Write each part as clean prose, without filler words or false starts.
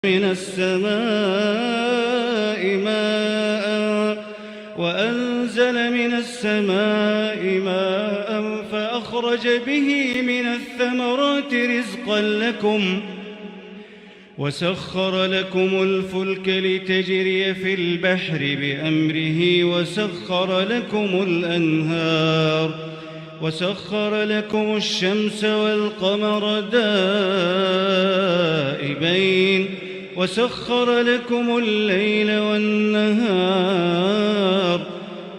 من السماء ماء وأنزل من السماء ماء فأخرج به من الثمرات رزقا لكم وسخر لكم الفلك لتجري في البحر بأمره وسخر لكم الأنهار وسخر لكم الشمس والقمر دائبين وسخر لكم الليل والنهار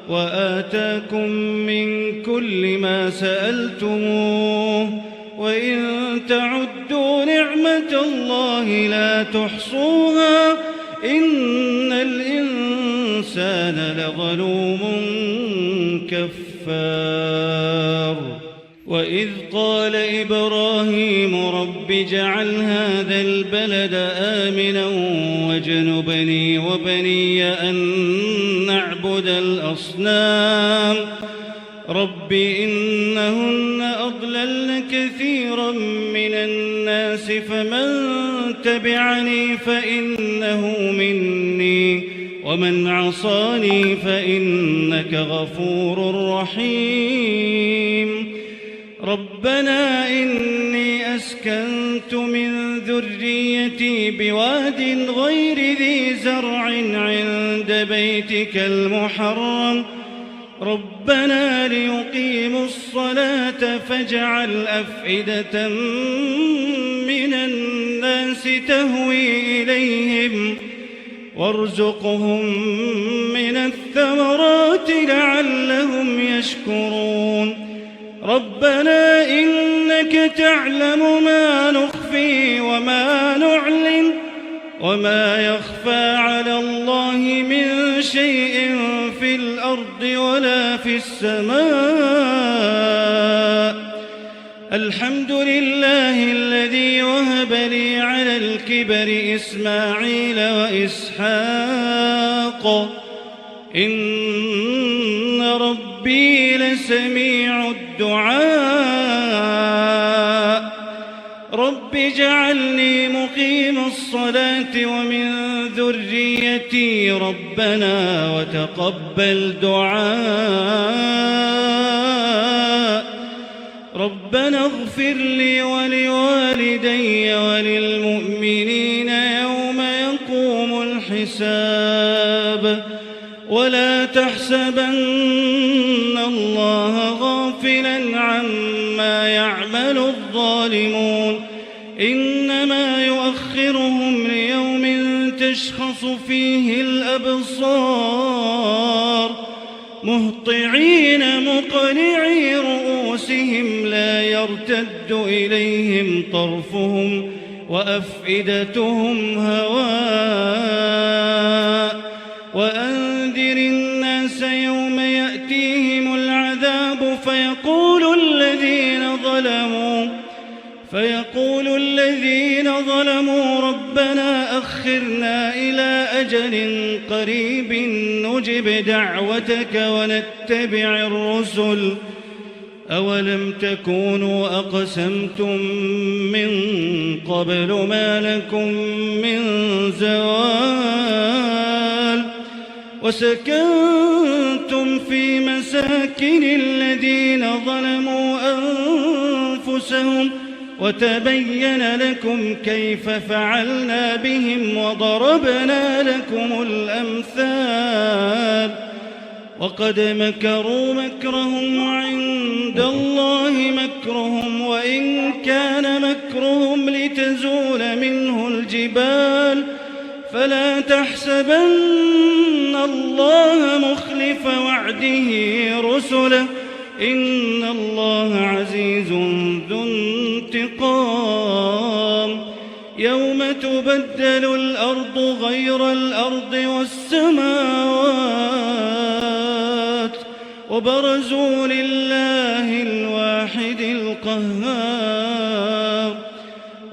وآتاكم من كل ما سألتموه وإن تعدوا نعمة الله لا تحصوها إن الإنسان لظلوم كفار. وإذ قال إبراهيم رب اجعل هذا البلد آمنا واجنبني وبني أن نعبد الأصنام رب إنهن أضللن كثيرا من الناس فمن تبعني فإنه مني ومن عصاني فإنك غفور رحيم. ربنا إني أسكنت من ذريتي بواد غير ذي زرع عند بيتك المحرم ربنا ليقيموا الصلاة فاجعل أفئدة من الناس تهوي إليهم وارزقهم من الثمرات لعلهم يشكرون. ربنا إنك تعلم ما نخفي وما نعلن وما يخفى على الله من شيء في الأرض ولا في السماء. الحمد لله الذي وهب لي على الكبر إسماعيل وإسحاق إن ربي لسميع الدعاء. رب اجعلني مقيم الصلاة ومن ذريتي ربنا وتقبل دعاء. ربنا اغفر لي ولوالدي وللمؤمنين يوم يقوم الحساب. ولا تحسبن الله غافلا عما يعمل الظالمون إنما يؤخرهم ليوم تشخص فيه الأبصار مهطعين مقنعي رؤوسهم لا يرتد إليهم طرفهم وأفئدتهم هواء. وأنذر الناس يوم يأتيهم العذاب فيقول الذين ظلموا ربنا أخرنا إلى أجل قريب نجب دعوتك ونتبع الرسل أولم تكونوا أقسمتم من قبل ما لكم من زوال وسكنتم في مساكن الذين ظلموا أنفسهم وتبين لكم كيف فعلنا بهم وضربنا لكم الأمثال. وقد مكروا مكرهم وعند الله مكرهم وإن كان مكرهم لتزول منه الجبال فلا تحسبن الله مخلف وعده رسله إن الله عزيز ذو انتقام. يوم تبدل الأرض غير الأرض والسماوات وبرزوا لله الواحد القهار.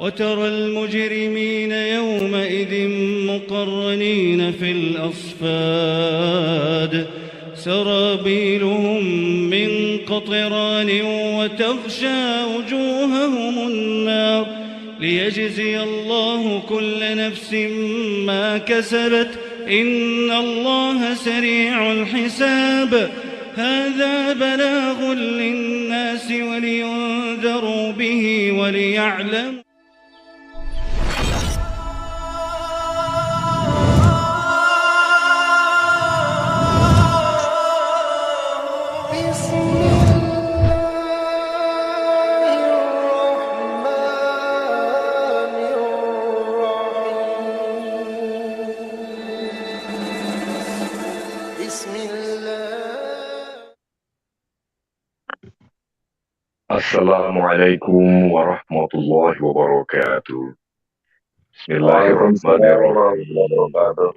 وترى المجرمين يومئذ مقرنين في الأصفاد سرابيلهم من قطران وتغشى وجوههم النار ليجزوا ليجزي الله كل نفس ما كسبت إن الله سريع الحساب. هذا بلاغ للناس ولينذروا به وليعلموا. Assalamualaikum warahmatullahi wabarakatuh. Waalaikumsalam warahmatullahi Bismillahirrahmanirrahim. wabarakatuh.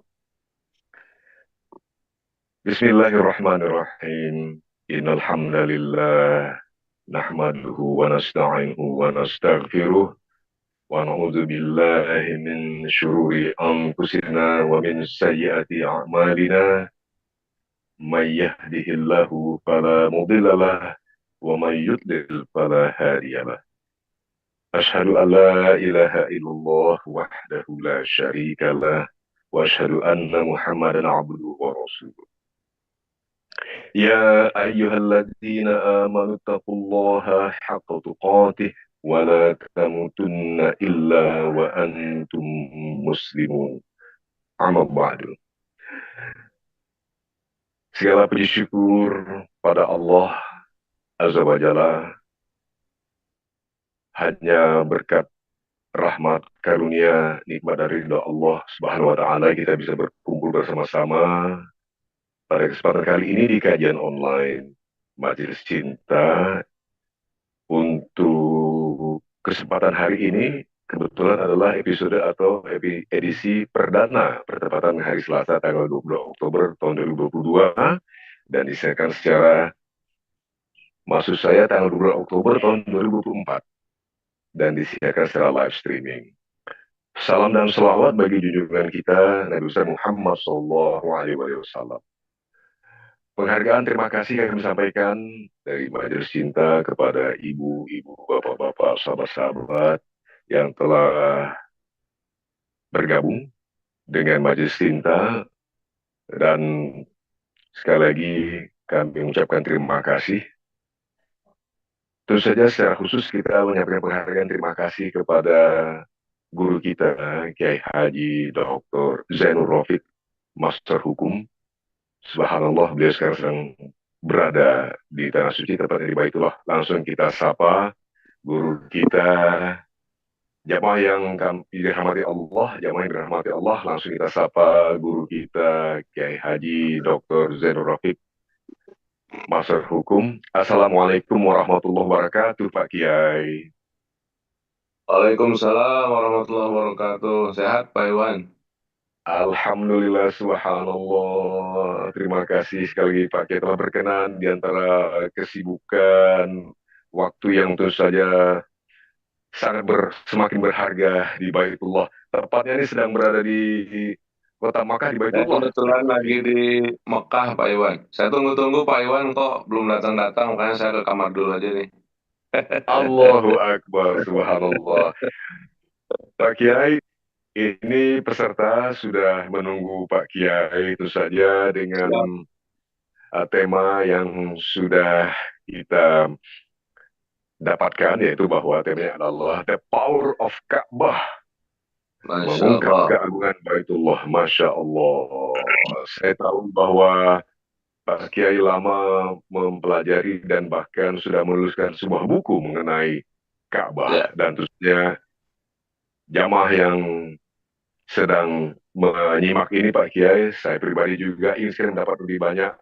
Bismillahirrahmanirrahim. Innal hamdalillah nahmaduhu wa nasta'inuhu wa nastaghfiruh wa na'udzu billahi min syururi anfusina wa min sayyiati a'malina. May yahdihillahu fala mudilla lahu wa may yudlil fala hadiya lahu. Asyhadu an la ilaha illallah wahdahu la syarika lah wa asyhadu anna Muhammadan abduhu wa rasuluh. Ya ayyuhalladzina amanu taqullaha haqqa tuqatih wa la tamutunna illa wa antum muslimun. Amma ba'du. Segala puji syukur pada Allah Azza wa Jalla, hanya berkat rahmat, karunia, nikmat dari ridha Allah Subhanahu wa taala kita bisa berkumpul bersama-sama pada kesempatan kali ini di kajian online Majelis Cinta. Untuk kesempatan hari ini kebetulan adalah episode atau edisi perdana bertepatan hari Selasa tanggal 22 Oktober tahun 2022 dan disiarkan secara maksud saya tanggal 22 Oktober tahun 2024 dan disiarkan secara live streaming. Salam dan selawat bagi junjungan kita Nabi besar Muhammad SAW. Penghargaan terima kasih yang kami sampaikan dari Majelis Cinta kepada ibu-ibu, bapak-bapak, sahabat-sahabat yang telah bergabung dengan Majelis Cinta, dan sekali lagi kami mengucapkan terima kasih. Tentu saja secara khusus kita menyampaikan penghargaan terima kasih kepada guru kita, Kiai Haji Dr. Zainul Rafiq, Master Hukum. Subhanallah, beliau sekarang sedang berada di Tanah Suci, tepatnya di Baitullah. Langsung kita sapa guru kita, jamaah yang dirahmati Allah, jamaah yang dirahmati Allah. Langsung kita sapa guru kita, Kiai Haji Dr. Zainul Rafiq, Master Hukum. Assalamualaikum warahmatullahi wabarakatuh, Pak Kiai. Waalaikumsalam warahmatullahi wabarakatuh. Sehat, Pak Iwan? Alhamdulillah, subhanallah. Terima kasih sekali lagi Pak Kiai telah berkenan di antara kesibukan waktu yang tentu saja sangat semakin berharga di Baitullah. Tepatnya ini sedang berada di kota Makkah di Saya Baitullah. kebetulan lagi di Mekah, Pak Iwan. Saya tunggu-tunggu Pak Iwan kok belum datang-datang, makanya saya ke kamar dulu aja nih. Allahu Akbar, subhanallah. Pak Kiai, ini peserta sudah menunggu Pak Kiai itu saja dengan tema yang sudah kita dapatkan, yaitu bahwa temanya adalah The Power of Ka'bah, mengungkap keagungan Baitullah. Masya Allah. Saya tahu bahwa Pak Kiai lama mempelajari dan bahkan sudah menuliskan sebuah buku mengenai Ka'bah. Dan tentunya jamaah yang sedang menyimak ini Pak Kiai, saya pribadi juga ingin mendapat lebih banyak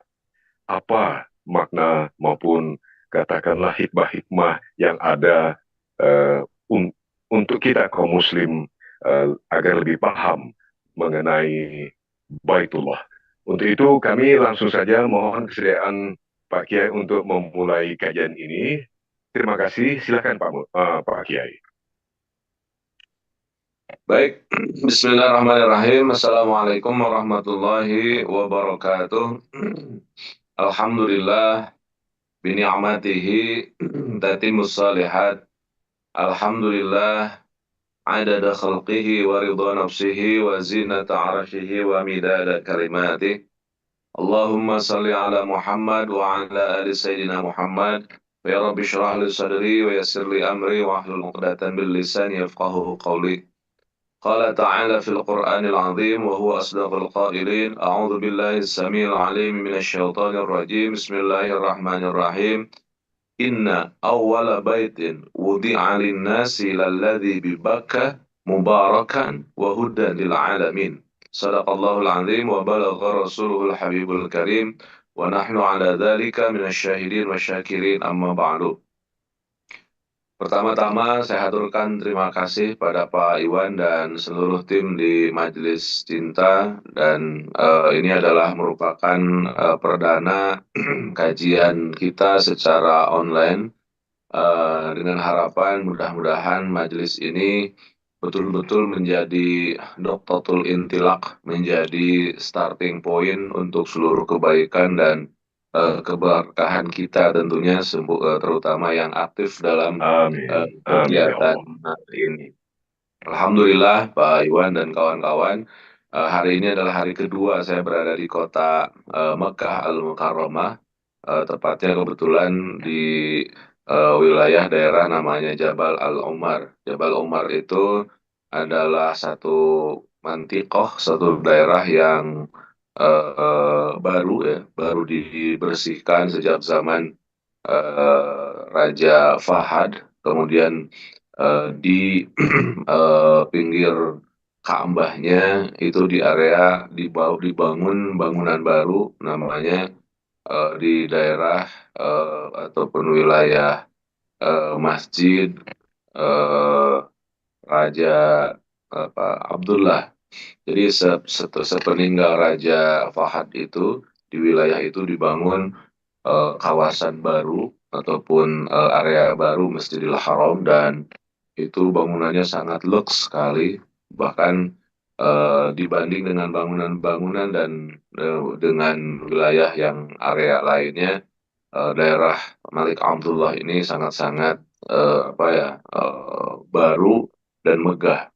apa makna maupun katakanlah hikmah-hikmah yang ada untuk kita kaum muslim agar lebih paham mengenai Baitullah. Untuk itu kami langsung saja mohon kesediaan Pak Kiai untuk memulai kajian ini. Terima kasih, silakan Pak Kiai. Baik, bismillahirrahmanirrahim. Assalamualaikum warahmatullahi wabarakatuh. Alhamdulillah bini'amatihi tatimmus salihat. Alhamdulillah عدد خلقه ورضا نفسه وزنة عرشه ومداد كلماته. اللهم صل على محمد وعلى آل سيدنا محمد. يا رب اشرح لي صدري ويسر لي أمري واحلل عقدة من لساني يفقهه قولي. قال تعالى في القرآن العظيم وهو أصدق القائلين: أعوذ بالله السميع العليم من الشيطان الرجيم. بسم الله الرحمن الرحيم. إن أول بيت وضع للناس للذي ببكة مباركا وهدى للعالمين. صدق الله العظيم وبلغ رسوله الحبيب الكريم ونحن على ذلك من الشاهدين والشاكرين. أما بعد. Pertama-tama saya haturkan terima kasih pada Pak Iwan dan seluruh tim di Majelis Cinta, dan ini adalah merupakan perdana kajian kita secara online, dengan harapan mudah-mudahan majelis ini betul-betul menjadi Doqatul Intilaq, menjadi starting point untuk seluruh kebaikan dan keberkahan kita tentunya, terutama yang aktif dalam Amin. Amin ya kegiatan Allah. ini. Alhamdulillah Pak Iwan dan kawan-kawan, hari ini adalah hari kedua saya berada di kota Mekah Al-Mukarramah, tepatnya kebetulan di wilayah daerah namanya Jabal Al-Umar. Jabal Umar itu adalah satu mantikoh, satu daerah yang baru ya, baru dibersihkan sejak zaman Raja Fahad. Kemudian di pinggir Ka'bahnya itu di area dibangun bangunan baru namanya di daerah ataupun wilayah Masjid eh, Raja Abdullah. Jadi sepeninggal Raja Fahad itu di wilayah itu dibangun kawasan baru ataupun area baru Masjidil Haram, dan itu bangunannya sangat luks sekali, bahkan dibanding dengan bangunan-bangunan dan dengan wilayah yang area lainnya, daerah Malik Abdullah ini sangat-sangat baru dan megah.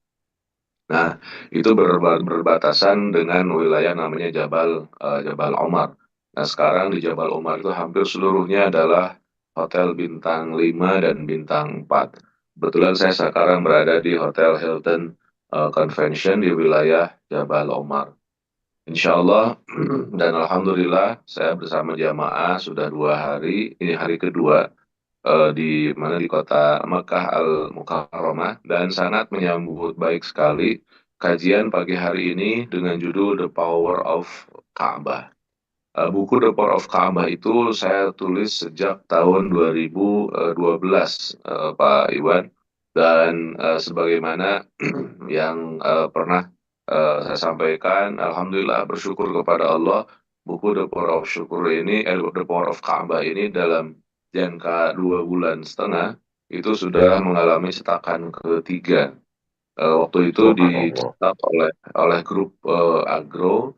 Nah, itu berbatasan dengan wilayah namanya Jabal Omar. Nah, sekarang di Jabal Omar itu hampir seluruhnya adalah hotel bintang 5 dan bintang 4. Kebetulan saya sekarang berada di Hotel Hilton Convention di wilayah Jabal Omar. Insya Allah dan Alhamdulillah saya bersama jamaah sudah 2 hari, ini hari kedua di kota Mekah Al-Mukarramah, dan sangat menyambut baik sekali kajian pagi hari ini dengan judul The Power of Ka'bah. Buku The Power of Ka'bah itu saya tulis sejak tahun 2012, Pak Iwan, dan sebagaimana yang pernah saya sampaikan, alhamdulillah bersyukur kepada Allah, buku The Power of The Power of Ka'bah ini dalam jangka 2 bulan setengah itu sudah mengalami cetakan ketiga. Waktu itu dicetak oleh grup Agro,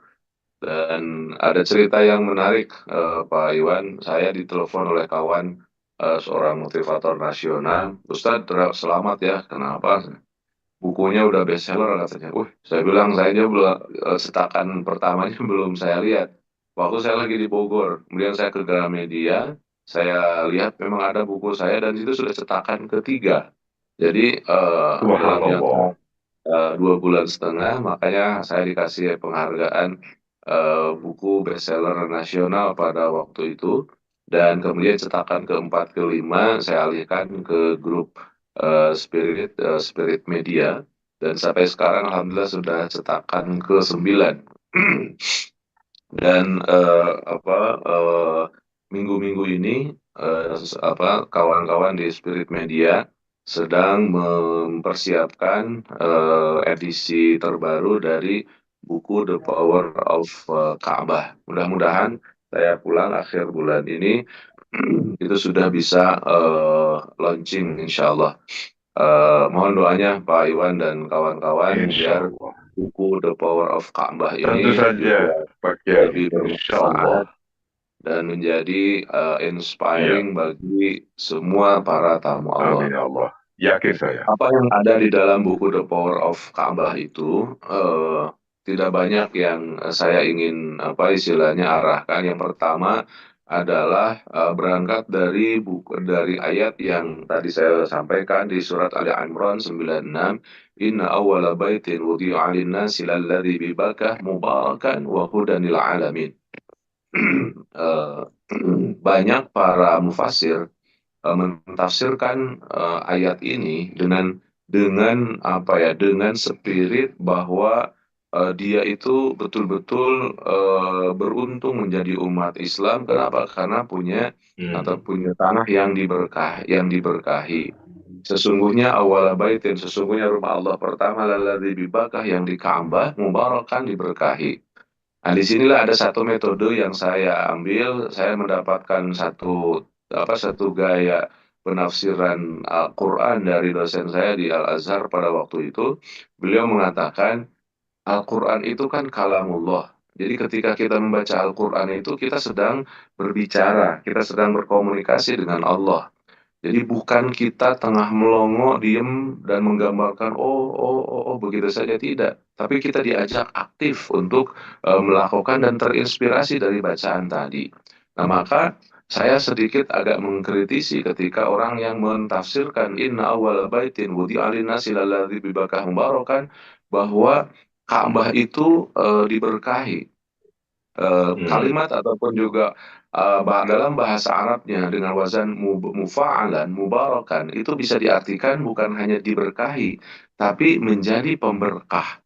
dan ada cerita yang menarik, Pak Iwan. Saya ditelepon oleh kawan, seorang motivator nasional, Ustadz selamat ya, kenapa? Bukunya udah bestseller katanya. Saya bilang saya aja belum, cetakan pertamanya belum saya lihat. Waktu saya lagi di Bogor, kemudian saya ke Gramedia, saya lihat memang ada buku saya dan itu sudah cetakan ketiga. Jadi dalam jangka 2 bulan setengah, makanya saya dikasih penghargaan buku bestseller nasional pada waktu itu, dan kemudian cetakan keempat kelima saya alihkan ke grup Spirit Media, dan sampai sekarang alhamdulillah sudah cetakan ke-9. Dan minggu-minggu ini kawan-kawan di Spirit Media sedang mempersiapkan edisi terbaru dari buku The Power of Ka'bah. Mudah-mudahan saya pulang akhir bulan ini itu sudah bisa launching insya Allah. Mohon doanya Pak Iwan dan kawan-kawan biar buku The Power of Ka'bah ini tentu saja Pak Kiai, lebih bermanfaat dan menjadi inspiring bagi semua para tamu Allah. Amin ya Allah. Yakin saya. Apa yang ada di dalam buku The Power of Ka'bah itu tidak banyak yang saya ingin apa istilahnya arahkan. Yang pertama adalah berangkat dari dari ayat yang tadi saya sampaikan di surat Ali Imran 96, Inna awwala baitin wudi'a lin-nasi lalladzi bi Bakkah mubarakan wa hudan lil alamin. Eh, banyak para mufasir mentafsirkan ayat ini dengan apa ya dengan spirit bahwa dia itu betul-betul beruntung menjadi umat Islam. Kenapa? Karena punya atau Hmm. punya tanah yang diberkahi. Sesungguhnya awal baitin, sesungguhnya rumah Allah pertama lalladzi bibakah yang di Ka'bah mubarakan diberkahi. Nah, disinilah ada satu metode yang saya ambil. Saya mendapatkan satu gaya penafsiran Al-Quran dari dosen saya di Al-Azhar pada waktu itu. Beliau mengatakan Al-Quran itu kan kalamullah. Jadi ketika kita membaca Al-Quran itu kita sedang berbicara, kita sedang berkomunikasi dengan Allah. Jadi bukan kita tengah melongo, diem, dan menggambarkan, begitu saja, tidak. Tapi kita diajak aktif untuk melakukan dan terinspirasi dari bacaan tadi. Nah, maka saya sedikit agak mengkritisi ketika orang yang mentafsirkan inna awwala baitin wudi'a lin-nasi lalladzi bi Bakkah mubarakan, bahwa Ka'bah itu diberkahi. Hmm. Kalimat ataupun juga dalam bahasa Arabnya dengan wazan mufa'alan, mubarakan, itu bisa diartikan bukan hanya diberkahi, tapi menjadi pemberkah.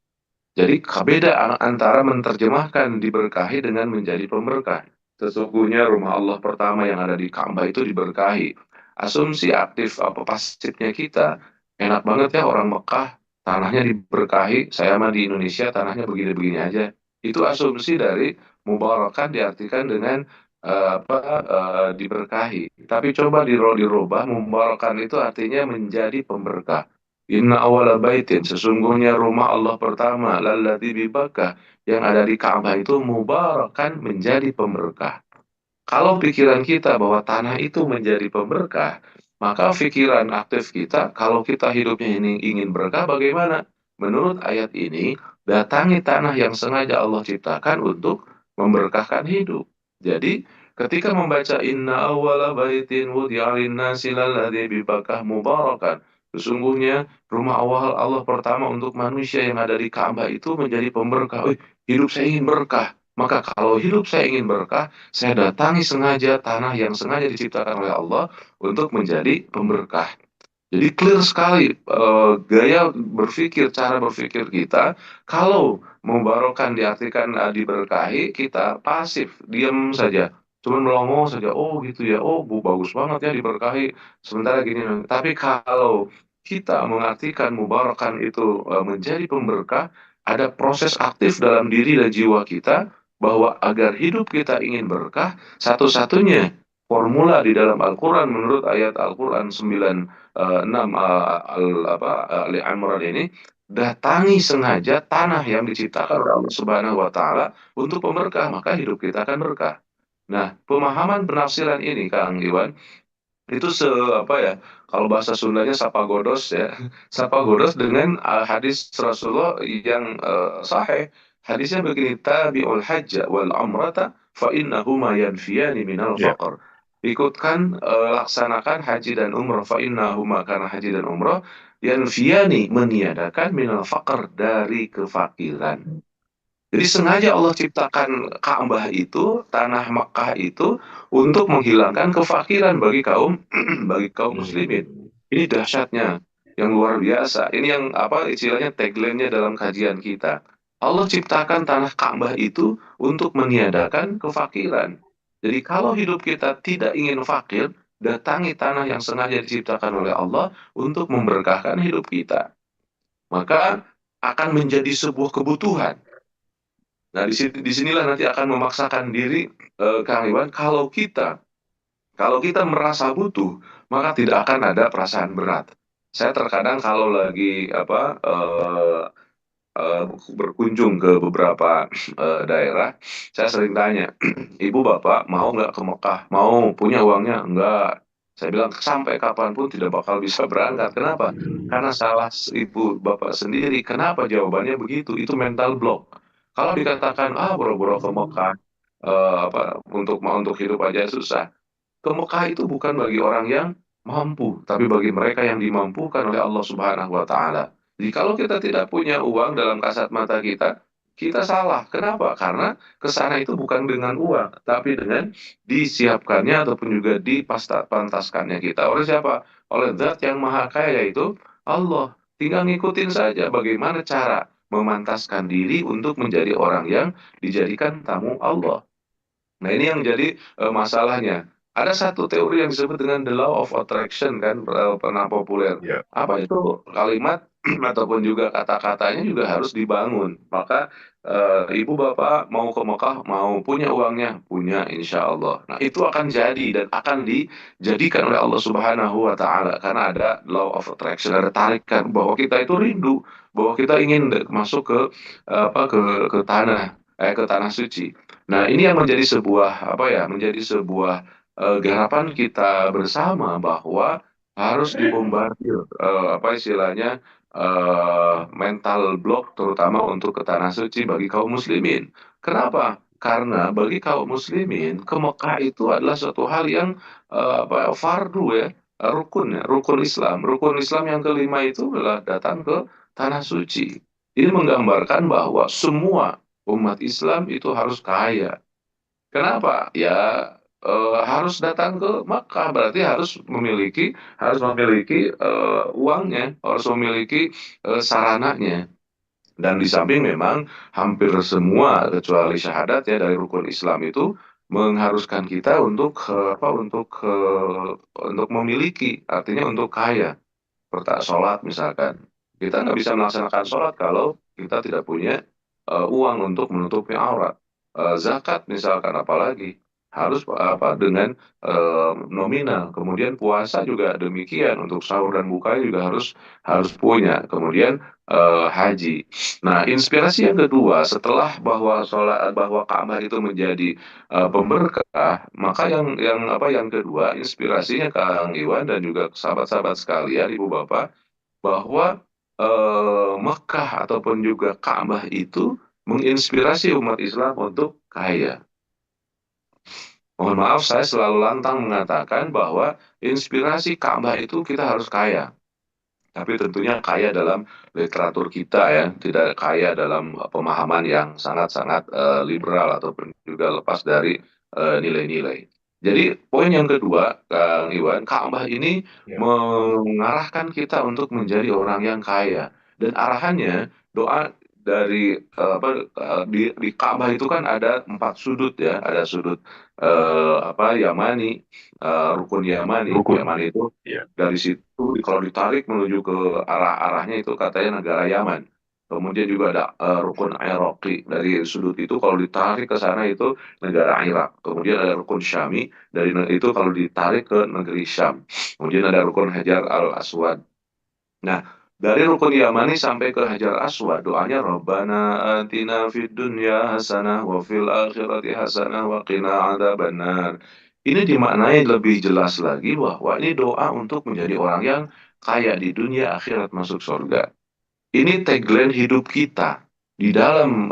Jadi beda antara menerjemahkan diberkahi dengan menjadi pemberkah. Sesungguhnya rumah Allah pertama yang ada di Ka'bah itu diberkahi. Asumsi aktif apa pasifnya kita, enak banget ya orang Mekah, tanahnya diberkahi, saya mah di Indonesia tanahnya begini-begini aja. Itu asumsi dari mubarakan diartikan dengan diberkahi. Tapi coba dirubah, mubarakan itu artinya menjadi pemberkah. Inna awala baitin, sesungguhnya rumah Allah pertama, lalladzi bi Bakkah, yang ada di Ka'bah itu mubarakan menjadi pemberkah. Kalau pikiran kita bahwa tanah itu menjadi pemberkah, maka pikiran aktif kita, kalau kita hidupnya ini ingin berkah, bagaimana? Menurut ayat ini, datangi tanah yang sengaja Allah ciptakan untuk memberkahkan hidup. Jadi, ketika membaca inna awwala baitin wudi'a lin-nasi lalladzi bi Bakkah mubarakan, sesungguhnya rumah awal Allah pertama untuk manusia yang ada di Ka'bah itu menjadi pemberkah. Hidup saya ingin berkah. Maka kalau hidup saya ingin berkah, saya datangi sengaja tanah yang sengaja diciptakan oleh Allah untuk menjadi pemberkah. Jadi clear sekali gaya berpikir, cara berpikir kita. Kalau membarokan diartikan diberkahi, kita pasif, diam saja. Cuma melongo saja, oh gitu ya, oh bu bagus banget ya diberkahi. Sementara gini, tapi kalau kita mengartikan mubarakan itu menjadi pemberkah, ada proses aktif dalam diri dan jiwa kita bahwa agar hidup kita ingin berkah, satu-satunya formula di dalam Al-Quran menurut ayat Al-Quran 6 Ali Imran ini, datangi sengaja tanah yang diciptakan oleh Allah Subhanahu wa taala untuk pemberkah, maka hidup kita akan berkah. Nah, pemahaman penafsiran ini Kang Iwan itu apa ya, kalau bahasa Sundanya sapagodos ya. Sapagodos dengan hadis Rasulullah yang sahih. Hadisnya begini, tabi'ul hajja wal umrata fa innahuma yanfiyani minal Ya. faqr. Ikutkan laksanakan haji dan umrah, fa innahuma, karena haji dan umrah yanfiyani, meniadakan minal faqr, dari kefakiran. Jadi sengaja Allah ciptakan Ka'bah itu, tanah Makkah itu, untuk menghilangkan kefakiran bagi kaum muslimin. Hmm. Ini dahsyatnya, yang luar biasa. Ini yang apa istilahnya tagline-nya dalam kajian kita. Allah ciptakan tanah Ka'bah itu untuk meniadakan kefakiran. Jadi kalau hidup kita tidak ingin fakir, datangi tanah yang sengaja diciptakan oleh Allah untuk memberkahkan hidup kita. Maka akan menjadi sebuah kebutuhan. Nah, disinilah nanti akan memaksakan diri, Kang Iwan, kalau kita merasa butuh, maka tidak akan ada perasaan berat. Saya terkadang kalau lagi berkunjung ke beberapa daerah, saya sering tanya, Ibu Bapak mau nggak ke Mekah? Mau, punya uangnya? Enggak. Saya bilang sampai kapanpun tidak bakal bisa berangkat. Kenapa? Karena salah ibu bapak sendiri. Kenapa jawabannya begitu? Itu mental block. Kalau dikatakan boro-boro ke Mekah untuk hidup aja susah. Ke Mekah itu bukan bagi orang yang mampu, tapi bagi mereka yang dimampukan oleh Allah Subhanahu wa taala. Jadi kalau kita tidak punya uang dalam kasat mata kita, kita salah. Kenapa? Karena ke sana itu bukan dengan uang, tapi dengan disiapkannya ataupun juga dipantaskannya kita. Oleh siapa? Oleh Zat yang Maha Kaya, yaitu Allah. Tinggal ngikutin saja bagaimana cara memantaskan diri untuk menjadi orang yang dijadikan tamu Allah. Nah, ini yang jadi masalahnya. Ada satu teori yang disebut dengan the law of attraction, kan, pernah populer. Ya, Apa itu kalimat ataupun juga kata-katanya juga harus dibangun. Maka ibu bapak mau ke Mekah, mau punya uangnya, punya insya Allah. Nah, itu akan jadi dan akan dijadikan oleh Allah Subhanahu wa taala karena ada law of attraction, ada tarikan bahwa kita itu rindu, bahwa kita ingin masuk ke ke tanah suci. Nah, ini yang menjadi sebuah menjadi sebuah garapan kita bersama bahwa harus dibombardir istilahnya mental block terutama untuk ke tanah suci bagi kaum muslimin. Kenapa? Karena bagi kaum muslimin ke Mekah itu adalah suatu hal yang fardu ya, rukun ya, rukun Islam. Rukun Islam yang kelima itu adalah datang ke tanah suci. Ini menggambarkan bahwa semua umat Islam itu harus kaya. Kenapa? Ya harus datang ke Makkah, berarti harus memiliki uangnya, harus memiliki sarananya. Dan di samping memang hampir semua kecuali syahadat ya dari rukun Islam itu mengharuskan kita untuk memiliki, artinya untuk kaya. Sholat misalkan, kita nggak bisa melaksanakan sholat kalau kita tidak punya uang untuk menutupi aurat. Zakat misalkan apalagi harus dengan nominal. Kemudian puasa juga demikian, untuk sahur dan buka juga harus harus punya. Kemudian haji. Nah, inspirasi yang kedua setelah bahwa Ka'bah itu menjadi pemberkah, maka yang kedua inspirasinya Kang Iwan dan juga sahabat-sahabat sekalian, Ibu Bapak, bahwa Mekah ataupun juga Ka'bah itu menginspirasi umat Islam untuk kaya. Mohon maaf, saya selalu lantang mengatakan bahwa inspirasi Ka'bah itu kita harus kaya. Tapi tentunya kaya dalam literatur kita ya, tidak kaya dalam pemahaman yang sangat-sangat liberal ataupun juga lepas dari nilai-nilai. Jadi poin yang kedua, Kang Iwan, Ka'bah ini ya, mengarahkan kita untuk menjadi orang yang kaya. Dan arahannya doa dari di Ka'bah itu kan ada 4 sudut ya, ada sudut Yamani, rukun Yamani. rukun. Yamani itu Ya, dari situ kalau ditarik menuju ke arah-arahnya itu katanya negara Yaman. Kemudian juga ada rukun Iraqi, dari sudut itu kalau ditarik ke sana itu negara Irak. Kemudian ada rukun Syami, itu kalau ditarik ke negeri Syam. Kemudian ada rukun Hajar al Aswad. Nah, dari rukun Yamani sampai ke Hajar Aswad, doanya Rabbana atina fid dunya hasanah wa fil akhirati hasanah wa qina adzabannar. Ini dimaknai lebih jelas lagi bahwa ini doa untuk menjadi orang yang kaya di dunia, akhirat masuk surga. Ini tagline hidup kita di dalam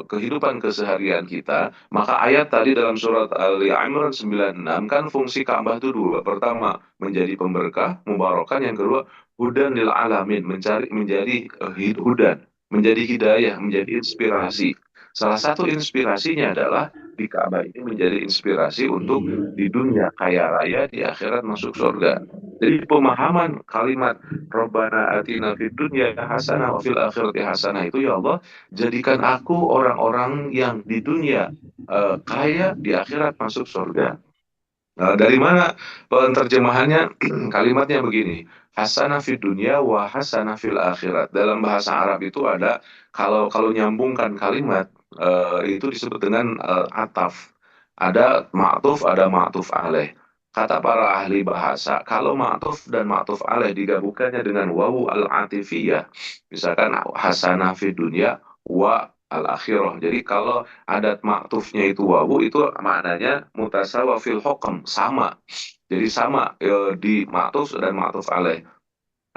kehidupan keseharian kita. Maka ayat tadi dalam surat Ali Imran 96 kan fungsi Ka'bah itu dua. Pertama, menjadi pemberkah, mubarokan. Yang kedua, hudan lil alamin, menjadi hudan, menjadi hidayah, menjadi inspirasi. Salah satu inspirasinya adalah di Ka'bah ini menjadi inspirasi untuk di dunia kaya raya, di akhirat masuk surga. Jadi pemahaman kalimat Rabbana atina fid dunya hasanah wa fil akhirati hasanah itu, ya Allah, jadikan aku orang-orang yang di dunia kaya, di akhirat masuk surga. Nah, dari mana penerjemahannya? Kalimatnya begini, hasanah fid dunya wa hasanah fil akhirat. Dalam bahasa Arab itu ada, kalau kalau nyambungkan kalimat itu disebut dengan ataf. Ada ma'tuf, ada ma'tuf alaih. Kata para ahli bahasa, kalau ma'tuf dan ma'tuf alaih digabungkannya dengan wawu al-atifiyah, misalkan hasanah fid dunya wa al-akhirah. Jadi kalau adat maktufnya itu wawu, itu maknanya mutasawa fil hukm, sama. Jadi sama di maktuf dan maktuf alaih.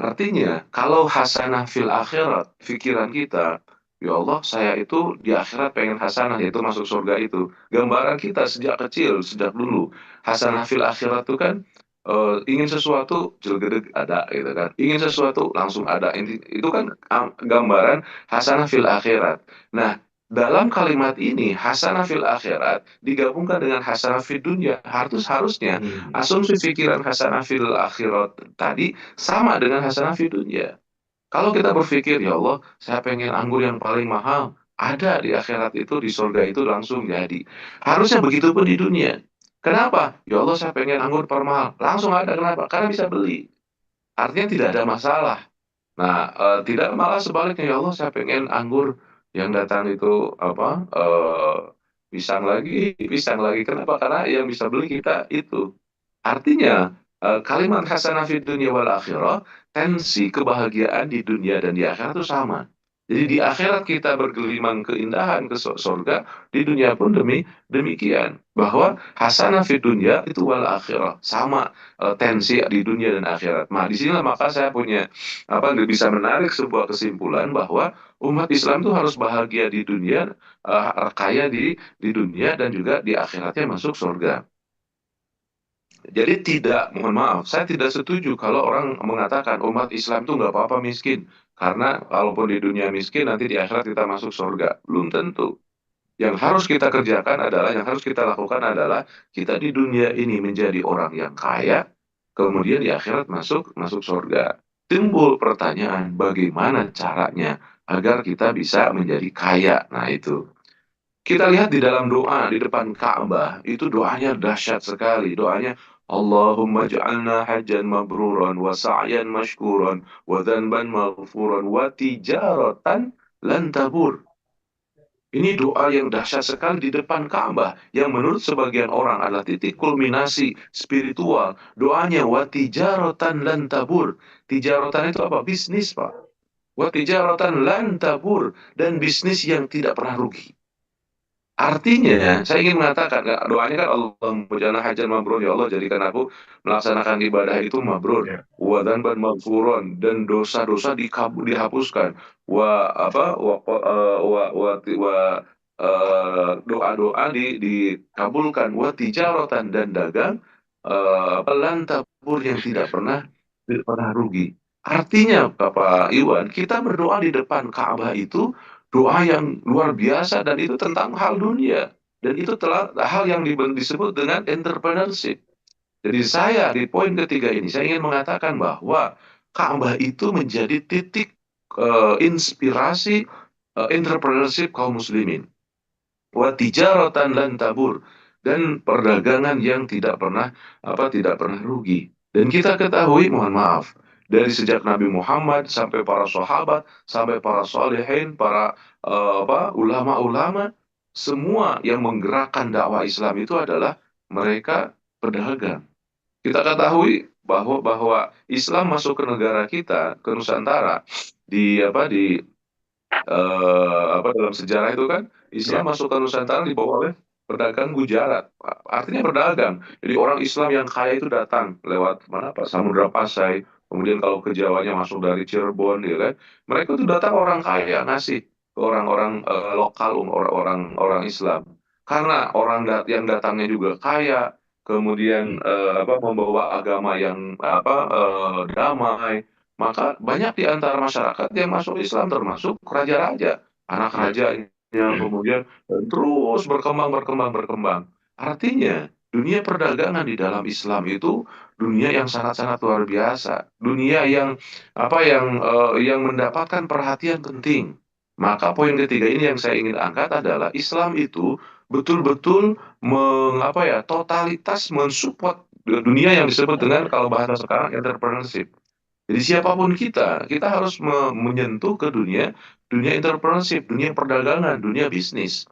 Artinya, kalau hasanah fil akhirat, pikiran kita, ya Allah, saya itu di akhirat pengen hasanah, yaitu masuk surga itu. Gambaran kita sejak kecil, sejak dulu, hasanah fil akhirat itu kan ingin sesuatu, jelgedeg ada, gitu kan. Ingin sesuatu, langsung ada. Itu kan gambaran hasanah fil akhirat. Nah, dalam kalimat ini, hasanah fil akhirat digabungkan dengan hasanah fil dunya. Harusnya asumsi pikiran hasanah fil akhirat tadi sama dengan hasanah fi dunya. Kalau kita berpikir, ya Allah, saya pengen anggur yang paling mahal, ada di akhirat itu, di surga itu langsung jadi. Harusnya begitu pun di dunia. Kenapa? Ya Allah, saya pengen anggur termahal. Langsung ada, kenapa? Karena bisa beli. Artinya tidak ada masalah. Nah, tidak malah sebaliknya, ya Allah, saya pengen anggur yang datang itu apa? Pisang lagi. Kenapa? Karena yang bisa beli kita itu. Artinya, kalimat hasanah fid dunya wal akhirah, tensi kebahagiaan di dunia dan di akhirat itu sama. Jadi di akhirat kita bergelimang keindahan ke surga, di dunia pun demikian. Bahwa hasanah fid dunya itu wal akhirah, sama tensi di dunia dan akhirat. Nah, di sinilah maka saya punya bisa menarik sebuah kesimpulan bahwa umat Islam itu harus bahagia di dunia, kaya di dunia dan juga di akhiratnya masuk surga. Jadi mohon maaf, saya tidak setuju kalau orang mengatakan umat Islam itu nggak apa-apa miskin. Karena kalaupun di dunia miskin, nanti di akhirat kita masuk surga. Belum tentu. Yang harus kita kerjakan adalah, yang harus kita lakukan adalah, kita di dunia ini menjadi orang yang kaya, kemudian di akhirat masuk surga. Timbul pertanyaan, bagaimana caranya agar kita bisa menjadi kaya? Nah itu. Kita lihat di dalam doa di depan Ka'bah, itu doanya dahsyat sekali. Doanya, Allahumma ja'alna hajjan mabruran wa sa'yan mashkuran wa dhanban maghfuran wa tijaratan lan tabur. Ini doa yang dahsyat sekali di depan Ka'bah yang menurut sebagian orang adalah titik kulminasi spiritual. Doanya wa tijaratan lan tabur. Tijaratan itu apa? Bisnis, Pak. Wa tijaratan lan tabur, dan bisnis yang tidak pernah rugi. Artinya, saya ingin mengatakan, doanya kan Allahumma ja'alna hajjan mabrur, ya Allah jadikan aku melaksanakan ibadah itu mabrur, Ya. wa dzanban maghfuran, dan dosa-dosa dihapuskan, wa apa wa doa-doa dikabulkan, wa tijaratan, dan dagang lan tabur yang tidak pernah rugi. Artinya, Bapak Iwan, kita berdoa di depan Ka'bah itu doa yang luar biasa, dan itu tentang hal dunia, dan itu telah hal yang disebut dengan entrepreneurship. Jadi saya di poin ketiga ini saya ingin mengatakan bahwa Ka'bah itu menjadi titik inspirasi entrepreneurship kaum muslimin. Wa tijaratan lan tabur, dan perdagangan yang tidak pernah rugi. Dan kita ketahui, mohon maaf, dari sejak Nabi Muhammad sampai para sahabat, sampai para solehin, para ulama-ulama, semua yang menggerakkan dakwah Islam itu adalah mereka berdagang. Kita ketahui bahwa Islam masuk ke negara kita, ke Nusantara, di dalam sejarah itu kan Islam masuk ke Nusantara dibawa oleh pedagang Gujarat. Artinya berdagang. Jadi orang Islam yang kaya itu datang lewat mana, Pak? Samudra Pasai. Kemudian kalau ke Jawanya masuk dari Cirebon, ya kan? Mereka itu datang orang kaya ngasih ke orang-orang lokal, orang-orang Islam. Karena yang datangnya juga kaya, kemudian membawa agama yang damai, maka banyak di antara masyarakat yang masuk Islam, termasuk raja-raja, anak rajanya, kemudian terus berkembang. Artinya, dunia perdagangan di dalam Islam itu dunia yang sangat-sangat luar biasa, dunia yang mendapatkan perhatian penting. Maka poin ketiga ini yang saya ingin angkat adalah Islam itu betul-betul totalitas mensupport dunia yang disebut dengan, kalau bahasa sekarang, entrepreneurship. Jadi siapapun kita harus menyentuh ke dunia entrepreneurship, dunia perdagangan, dunia bisnis.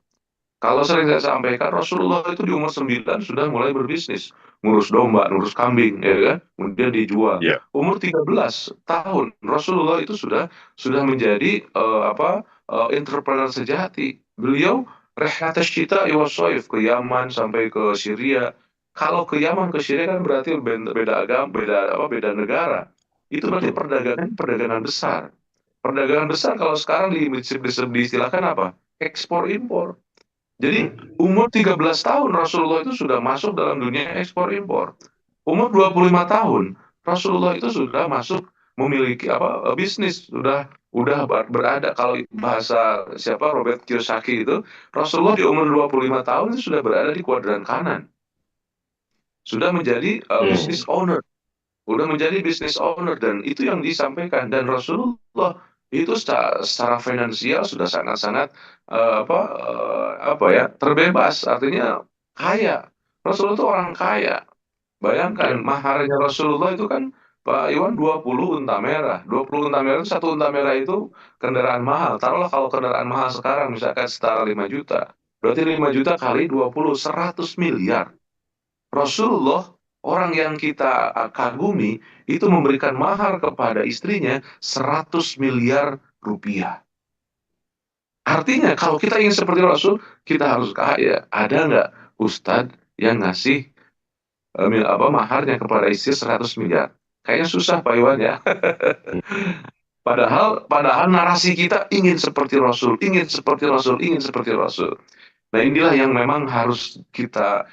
Kalau sering saya sampaikan, Rasulullah itu di umur 9 sudah mulai berbisnis. Ngurus domba, ngurus kambing, ya kan? Kemudian dijual. Ya. Umur 13 tahun, Rasulullah itu sudah menjadi entrepreneur sejati. Beliau rihlat asy-syita'i was-shaif ke Yaman sampai ke Syria. Kalau ke Yaman ke Syria kan berarti beda agama, beda negara. Itu berarti perdagangan besar. Perdagangan besar kalau sekarang diistilahkan apa? Ekspor impor. Jadi umur 13 tahun Rasulullah itu sudah masuk dalam dunia ekspor impor. Umur 25 tahun Rasulullah itu sudah masuk memiliki bisnis, udah berada, kalau bahasa siapa Robert Kiyosaki itu, Rasulullah di umur 25 tahun itu sudah berada di kuadran kanan. Sudah menjadi business owner. Udah menjadi business owner, dan itu yang disampaikan. Dan Rasulullah itu secara finansial sudah sangat-sangat terbebas, artinya kaya. Rasulullah itu orang kaya. Bayangkan maharnya Rasulullah itu kan Pak Iwan 20 unta merah. 20 unta merah itu, satu unta merah itu kendaraan mahal. Taruhlah kalau kendaraan mahal sekarang misalkan setara 5 juta. Berarti 5 juta kali 20, 100 miliar. Rasulullah, orang yang kita kagumi, itu memberikan mahar kepada istrinya 100 miliar rupiah. Artinya kalau kita ingin seperti Rasul, kita harus kaya. Ada nggak ustadz yang ngasih maharnya kepada istri 100 miliar? Kayaknya susah Pak Iwan ya. Padahal narasi kita ingin seperti Rasul, ingin seperti Rasul, ingin seperti Rasul. Nah, inilah yang memang harus kita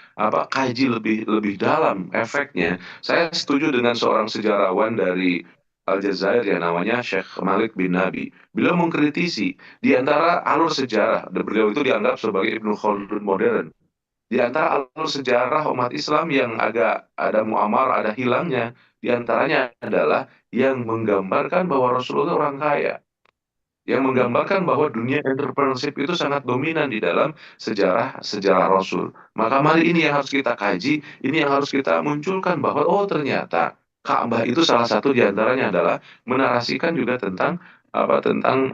kaji lebih dalam efeknya. Saya setuju dengan seorang sejarawan dari Aljazair yang namanya Syekh Malik bin Nabi. Beliau mengkritisi di antara alur sejarah, dan beliau itu dianggap sebagai Ibnu Khaldun modern. Di antara alur sejarah umat Islam yang agak ada muamar, ada hilangnya, di antaranya adalah yang menggambarkan bahwa Rasulullah itu orang kaya, yang menggambarkan bahwa dunia entrepreneurship itu sangat dominan di dalam sejarah Rasul. Maka mari ini yang harus kita kaji, ini yang harus kita munculkan bahwa ternyata Ka'bah itu salah satu di antaranya adalah menarasikan juga tentang tentang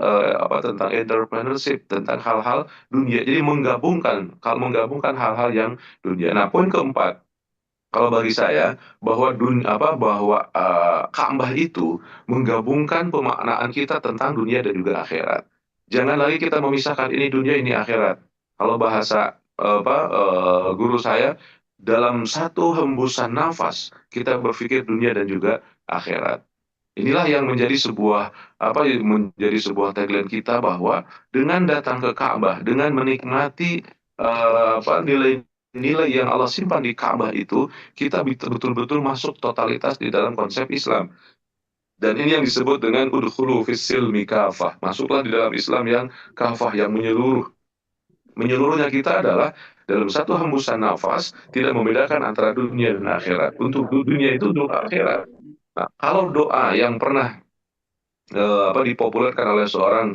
entrepreneurship, tentang hal-hal dunia. Jadi menggabungkan hal-hal yang dunia. Nah, poin keempat, kalau bagi saya bahwa Ka'bah itu menggabungkan pemaknaan kita tentang dunia dan juga akhirat. Jangan lagi kita memisahkan ini dunia ini akhirat. Kalau bahasa guru saya, dalam satu hembusan nafas kita berpikir dunia dan juga akhirat. Inilah yang menjadi sebuah tagline kita, bahwa dengan datang ke Ka'bah, dengan menikmati nilai yang Allah simpan di Ka'bah itu, kita betul-betul masuk totalitas di dalam konsep Islam. Dan ini yang disebut dengan udkhulu fis-silmi kafah. Masuklah di dalam Islam yang kafah, yang menyeluruh. Menyeluruhnya kita adalah dalam satu hembusan nafas, tidak membedakan antara dunia dan akhirat. Untuk dunia itu untuk akhirat. Nah, kalau doa yang pernah dipopulerkan oleh seorang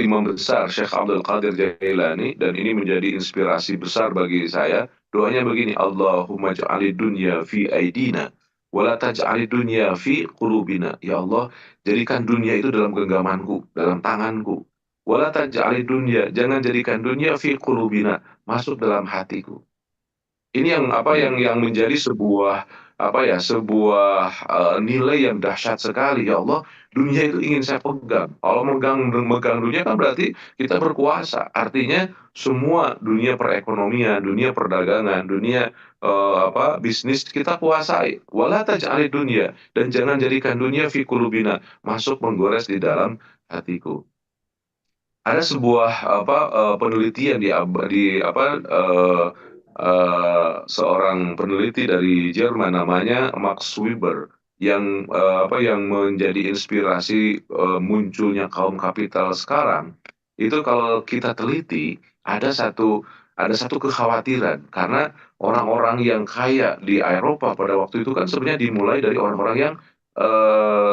imam besar, Syekh Abdul Qadir Jailani, dan ini menjadi inspirasi besar bagi saya, doanya begini: Allahumma ja'ali dunya fi aidina wala taj'ali dunya fi qulubina. Ya Allah, jadikan dunia itu dalam genggamanku, dalam tanganku. Wala taj'ali dunya, jangan jadikan dunia fi qulubina, masuk dalam hatiku. Ini yang menjadi sebuah nilai yang dahsyat sekali. Ya Allah, dunia itu ingin saya pegang. Kalau megang dunia kan berarti kita berkuasa. Artinya semua dunia perekonomian, dunia perdagangan, dunia bisnis kita kuasai. Wala taj'ali dunia, dan jangan jadikan dunia fi qulubina, masuk menggores di dalam hatiku. Ada sebuah penelitian seorang peneliti dari Jerman namanya Max Weber, yang menjadi inspirasi munculnya kaum kapital sekarang. Itu kalau kita teliti, ada satu kekhawatiran, karena orang-orang yang kaya di Eropa pada waktu itu kan sebenarnya dimulai dari orang-orang yang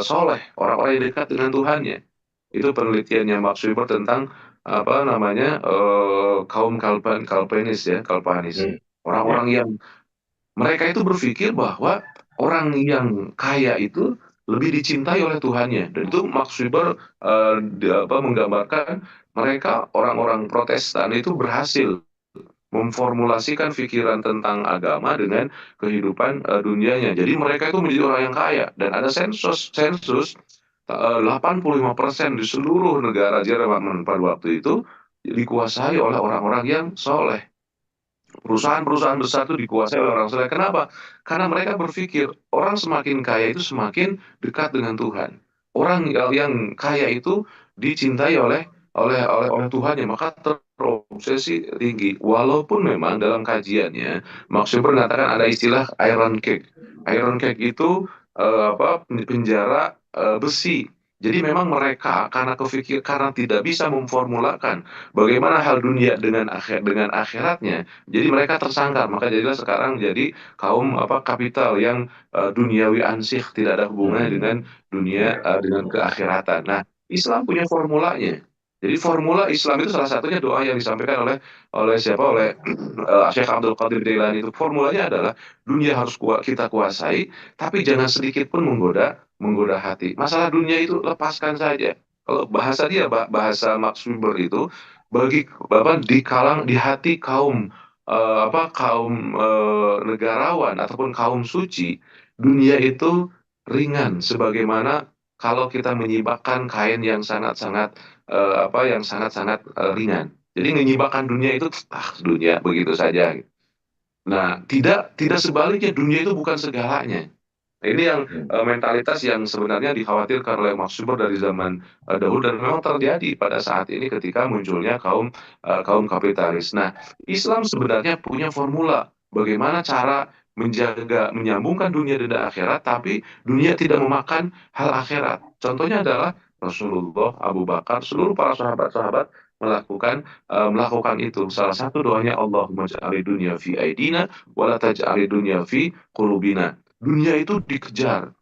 soleh, orang-orang yang dekat dengan Tuhannya. Itu penelitiannya Max Weber tentang kaum Kalpanis. Orang-orang yang mereka itu berpikir bahwa orang yang kaya itu lebih dicintai oleh Tuhannya. Dan itu Max Weber menggambarkan mereka, orang-orang Protestan itu berhasil memformulasikan pikiran tentang agama dengan kehidupan dunianya. Jadi mereka itu menjadi orang yang kaya. Dan ada sensus 85% di seluruh negara Jerman pada waktu itu dikuasai oleh orang-orang yang soleh. Perusahaan-perusahaan besar itu dikuasai oleh orang soleh. Kenapa? Karena mereka berpikir orang semakin kaya itu semakin dekat dengan Tuhan. Orang yang kaya itu dicintai oleh Tuhan, ya maka terobsesi tinggi. Walaupun memang dalam kajiannya Max Weber mengatakan ada istilah iron cake. Iron cake itu penjara besi. Jadi memang mereka karena tidak bisa memformulakan bagaimana hal dunia dengan akhiratnya, jadi mereka tersangkar, maka jadilah sekarang jadi kaum kapital yang duniawi ansih, tidak ada hubungannya dengan dunia dengan keakhiratan. Nah, Islam punya formulanya. Jadi formula Islam itu salah satunya doa yang disampaikan oleh siapa? Oleh Syekh Abdul Qadir Jailani. Itu formulanya adalah dunia harus kita kuasai, tapi jangan sedikit pun menggoda hati. Masalah dunia itu lepaskan saja. Kalau bahasa dia, bahasa Max Weber itu, bagi di hati kaum negarawan ataupun kaum suci, dunia itu ringan, sebagaimana kalau kita menyibakkan kain yang sangat-sangat ringan. Jadi menyibakkan dunia itu dunia begitu saja. Nah, tidak sebaliknya, dunia itu bukan segalanya. Nah, ini yang mentalitas yang sebenarnya dikhawatirkan oleh Max Weber dari zaman dahulu, dan memang terjadi pada saat ini ketika munculnya kaum kapitalis. Nah, Islam sebenarnya punya formula bagaimana cara menyambungkan dunia dan akhirat, tapi dunia tidak memakan hal akhirat. Contohnya adalah Rasulullah, Abu Bakar, seluruh para sahabat-sahabat melakukan itu. Salah satu doanya, Allahumma ja'ali dunya fi aidina wa la taj'ali dunya fi qulubina. Dunia itu dikejar.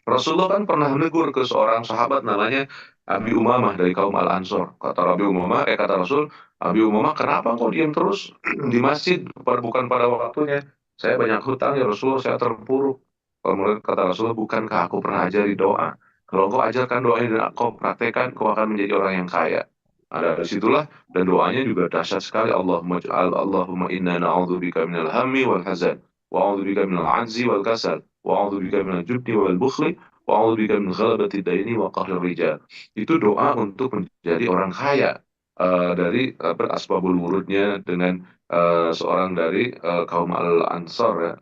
Rasulullah kan pernah menegur ke seorang sahabat namanya Abi Umamah dari kaum Al-Ansor. Kata Rasul, Abi Umamah, kenapa kau diam terus di masjid, bukan pada waktunya? Saya banyak hutang ya Rasulullah, saya terpuruk. Kemudian kata Rasulullah, bukankah aku pernah ajari doa? Kalau kau ajarkan doa ini dan kau praktekkan, kau akan menjadi orang yang kaya. Ada dari situlah, dan doanya juga dahsyat sekali. Allahumma inna na'udzubika minal hammi wal hazan. وأعوذ بك من العجز والكسل وأعوذ بك من الجبن والبخل وأعوذ بك من غلبة الدين وقهر الرجال. Itu doa untuk menjadi orang kaya, dari asbabul wurudnya dengan seorang dari kaum Al-Ansar, ya,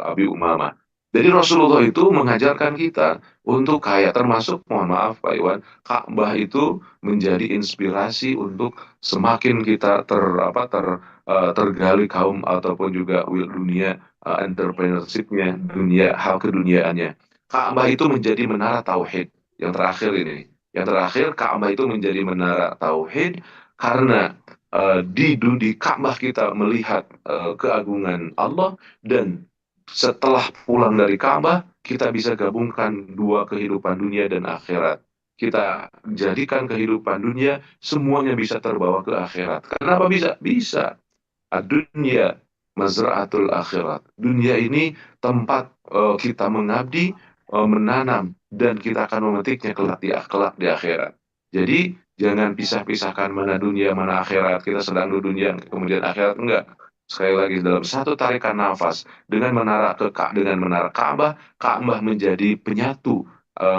Abi Umamah. Jadi Rasulullah itu mengajarkan kita untuk kaya, termasuk, mohon maaf Pak Iwan, Ka'bah itu menjadi inspirasi untuk semakin kita tergali kaum ataupun juga dunia entrepreneurship-nya, dunia hal keduniaannya. Ka'bah itu menjadi menara tauhid. Yang terakhir ini, yang terakhir, Ka'bah itu menjadi menara tauhid karena di Ka'bah kita melihat keagungan Allah, dan setelah pulang dari Ka'bah kita bisa gabungkan dua kehidupan dunia dan akhirat. Kita jadikan kehidupan dunia semuanya bisa terbawa ke akhirat. Kenapa bisa? Bisa. Dunia mazra'atul akhirat. Dunia ini tempat kita mengabdi, menanam, dan kita akan memetiknya kelak di akhirat. Jadi jangan pisah-pisahkan mana dunia mana akhirat. Kita sedang di dunia kemudian akhirat, enggak. Sekali lagi, dalam satu tarikan nafas dengan menara Ka'bah, Ka'bah menjadi penyatu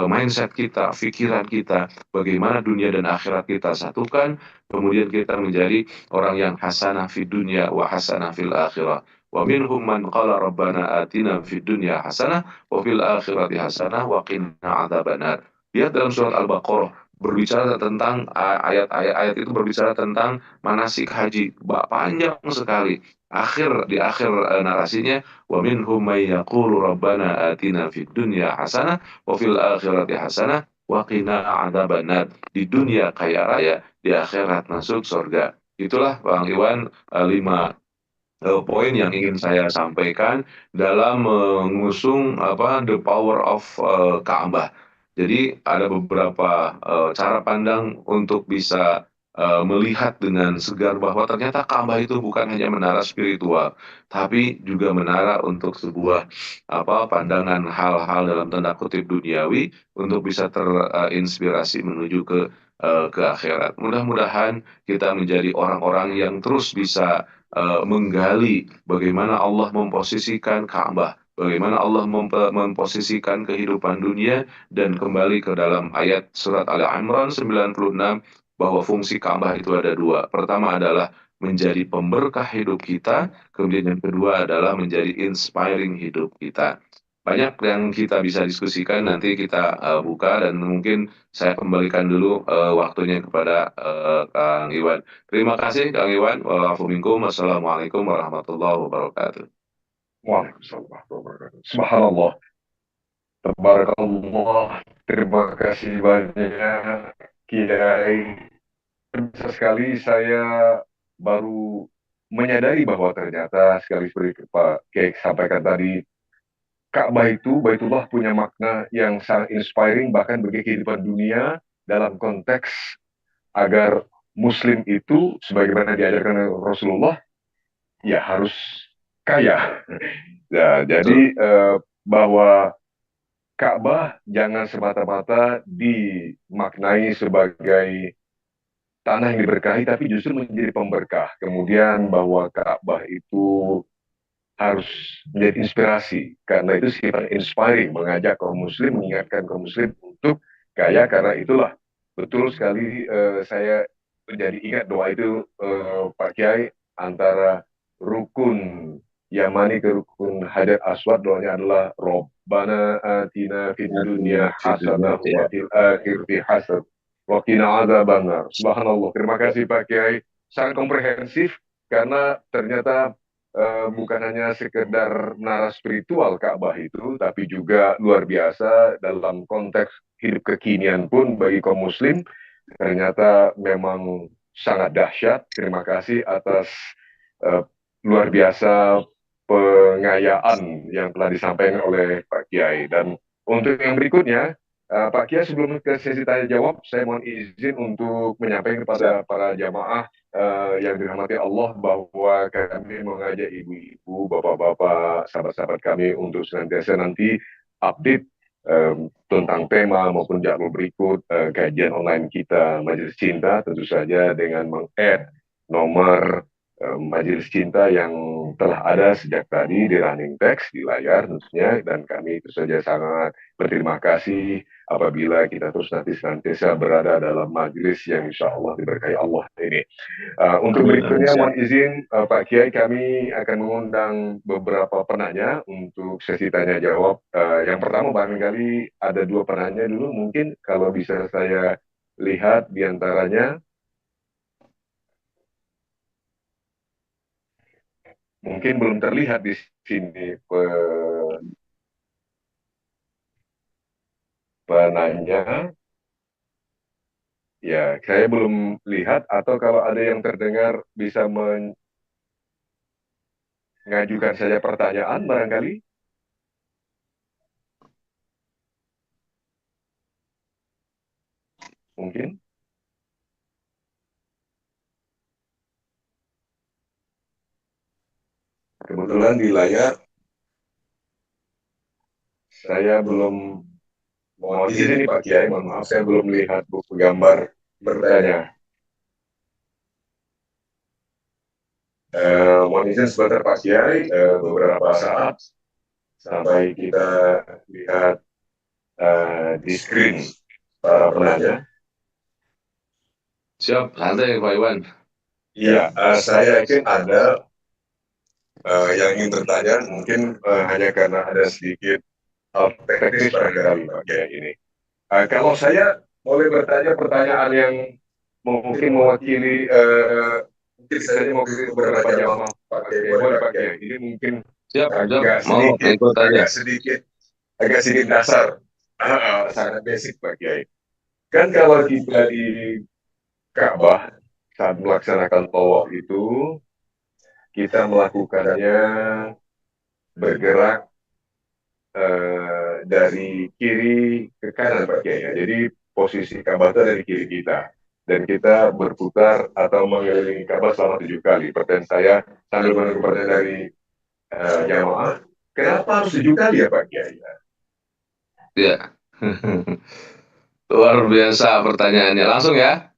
mindset kita, pikiran kita, bagaimana dunia dan akhirat kita satukan, kemudian kita menjadi orang yang hasanah fid dunya wa hasanah fil akhirah. Wa minhum man qala rabbana atina fid dunya hasanah wa fil akhirati hasanah wa qina adzabannar. Lihat dalam surat Al-Baqarah, berbicara tentang ayat itu berbicara tentang manasik haji, panjang sekali. Di akhir narasinya, wa minhum may yaqulu rabbana atina fid dunya hasanah wa fil akhirati hasanah wa qina adzabannar. Di dunia kaya raya, di akhirat masuk surga. Itulah Bang Iwan, 5 poin yang ingin saya sampaikan dalam mengusung the power of Ka'bah. Jadi ada beberapa cara pandang untuk bisa melihat dengan segar bahwa ternyata Ka'bah itu bukan hanya menara spiritual, tapi juga menara untuk sebuah pandangan hal-hal dalam tanda kutip duniawi untuk bisa terinspirasi menuju ke akhirat. Mudah-mudahan kita menjadi orang-orang yang terus bisa menggali bagaimana Allah memposisikan Ka'bah bagaimana Allah memposisikan kehidupan dunia dan kembali ke dalam ayat surat Ali Imran 96 bahwa fungsi Ka'bah itu ada dua. Pertama adalah menjadi pemberkah hidup kita, kemudian yang kedua adalah menjadi inspiring hidup kita. Banyak yang kita bisa diskusikan, nanti kita buka dan mungkin saya kembalikan dulu waktunya kepada Kang Iwan. Terima kasih Kang Iwan. Wassalamualaikum warahmatullahi wabarakatuh. Waalaikumsalam warahmatullahi wabarakatuh. Subhanallah. Tabarakallah. Terima kasih banyak, Kiai. Bisa sekali saya baru menyadari bahwa ternyata sekali seperti Pak Kiai sampaikan tadi, Ka'bah itu, Baitullah punya makna yang sangat inspiring bahkan bagi kehidupan dunia dalam konteks agar Muslim itu sebagaimana diajarkan oleh Rasulullah ya harus kaya. Ya, jadi Betul. bahwa Ka'bah jangan semata-mata dimaknai sebagai tanah yang diberkahi, tapi justru menjadi pemberkah. Kemudian bahwa Ka'bah itu harus menjadi inspirasi, karena itu sifat inspiring, mengajak kaum muslim, mengingatkan kaum muslim untuk kaya, karena itulah betul sekali saya menjadi ingat doa itu Pak Kiai, antara rukun Yamani ke rukun Hajar Aswad, doanya adalah Robbana atina fid dunya hasanah wa Ya. fil akhirati hasanah wa qina adzabannar. Subhanallah. Terima kasih Pak Kiai. Sangat komprehensif karena ternyata bukan hanya sekedar menara spiritual Ka'bah itu, tapi juga luar biasa dalam konteks hidup kekinian pun bagi kaum muslim, ternyata memang sangat dahsyat. Terima kasih atas uh, luar biasa pengayaan yang telah disampaikan oleh Pak Kiai. Dan untuk yang berikutnya, Pak Kiai, sebelum ke sesi tanya jawab, saya mohon izin untuk menyampaikan kepada Siap. para jamaah yang dirahmati Allah bahwa kami mengajak ibu-ibu, bapak-bapak, sahabat-sahabat kami untuk senantiasa nanti update tentang tema maupun jadwal berikut kajian online kita Majelis Cinta, tentu saja dengan meng-add nomor Majelis Cinta yang telah ada sejak tadi di running text di layar tentunya, dan kami itu saja sangat berterima kasih apabila kita terus nanti senantiasa berada dalam majelis yang insya Allah diberkahi Allah ini. Untuk Amin, amin, berikutnya siap. mohon izin Pak Kiai, kami akan mengundang beberapa penanya untuk sesi tanya jawab. Yang pertama barangkali ada dua penanya dulu, mungkin kalau bisa saya lihat di antaranya, mungkin belum terlihat di sini penanya. Ya, saya belum lihat, atau kalau ada yang terdengar bisa mengajukan saja pertanyaan barangkali, mungkin. Kebetulan di layar saya belum, mohon izin ini Pak Kiai, mohon maaf saya belum lihat buku gambar bertanya. Mohon izin sebentar Pak Kiai, beberapa saat sampai kita lihat di screen para penanya. Siap, santai Pak Iwan. Iya, saya yakin ada yang ingin bertanya, mungkin hanya karena ada sedikit hal teknis barangkali Pak Kiai ini. Kalau saya boleh bertanya pertanyaan yang mungkin mewakili mungkin saja mewakili beberapa jamaah Pak Kiai, boleh Pak Kiai. Ini mungkin Siap, siap. agak Mau sedikit, ikut aja. agak sedikit dasar, sangat basic Pak Kiai. Kan kalau kita di Ka'bah saat melaksanakan tawaf itu, kita melakukannya bergerak dari kiri ke kanan Pak Kiai. Jadi posisi Ka'bah itu dari kiri kita, dan kita berputar atau mengelilingi Ka'bah selama 7 kali. Pertanyaan saya sambil menunggu pertanyaan dari jamaah, kenapa harus 7 kali ya Pak Kiai? Ya. Luar biasa pertanyaannya. Langsung ya.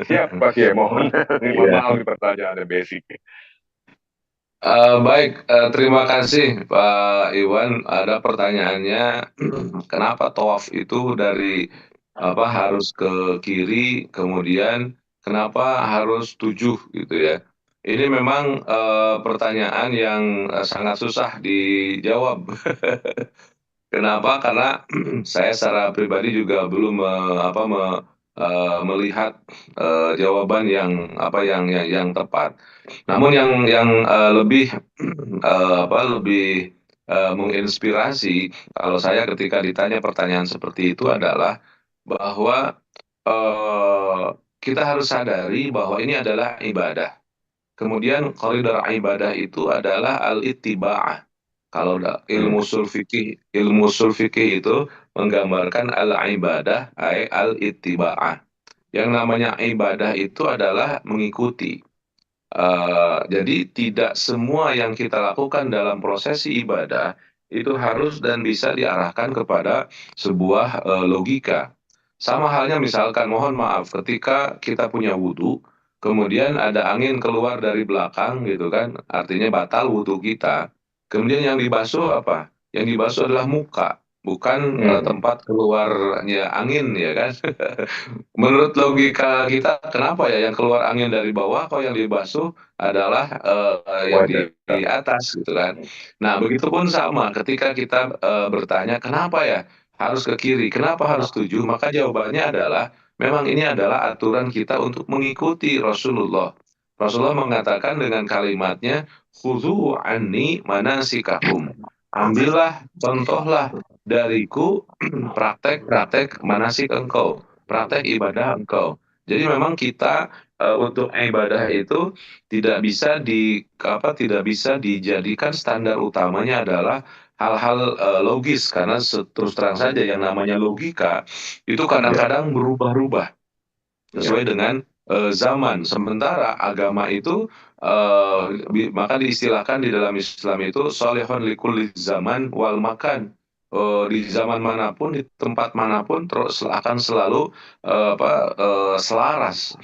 Siap Pak Kiai, mohon Iya. maaf pertanyaan basic. Baik, terima kasih Pak Iwan. Ada pertanyaannya, kenapa tawaf itu dari apa harus ke kiri, kemudian kenapa harus 7 gitu ya? Ini memang pertanyaan yang sangat susah dijawab. Kenapa? Karena saya secara pribadi juga belum melihat jawaban yang yang tepat. Namun yang lebih lebih menginspirasi kalau saya ketika ditanya pertanyaan seperti itu adalah bahwa eh, kita harus sadari bahwa ini adalah ibadah. Kemudian koridor ibadah itu adalah al-ittiba'ah. Kalau Hmm. ilmu usul fikih itu menggambarkan al-ibadah ay al-ittiba'ah. Yang namanya ibadah itu adalah mengikuti. Jadi tidak semua yang kita lakukan dalam prosesi ibadah itu harus dan bisa diarahkan kepada sebuah logika. Sama halnya misalkan, mohon maaf, ketika kita punya wudhu, kemudian ada angin keluar dari belakang gitu kan, artinya batal wudhu kita. Kemudian yang dibasuh apa? Yang dibasuh adalah muka, bukan Hmm. tempat keluarnya angin ya kan. Menurut logika kita, kenapa ya yang keluar angin dari bawah, kok yang dibasuh adalah yang Wajah. di atas gitu kan? Nah, begitupun sama ketika kita bertanya, kenapa ya harus ke kiri, kenapa harus 7? Maka jawabannya adalah, memang ini adalah aturan kita untuk mengikuti Rasulullah. Rasulullah mengatakan dengan kalimatnya, khudhu anni manasikakum. Ambillah, contohlah dariku praktek-praktek manasik engkau, praktek ibadah engkau. Jadi memang kita untuk ibadah itu tidak bisa dijadikan standar utamanya adalah hal-hal logis, karena terus terang saja yang namanya logika itu Ya, kadang-kadang berubah-ubah ya, sesuai dengan zaman. Sementara agama itu maka diistilahkan di dalam Islam itu solehun likulli zaman wal makan. Di zaman manapun, di tempat manapun, terus akan selalu selaras,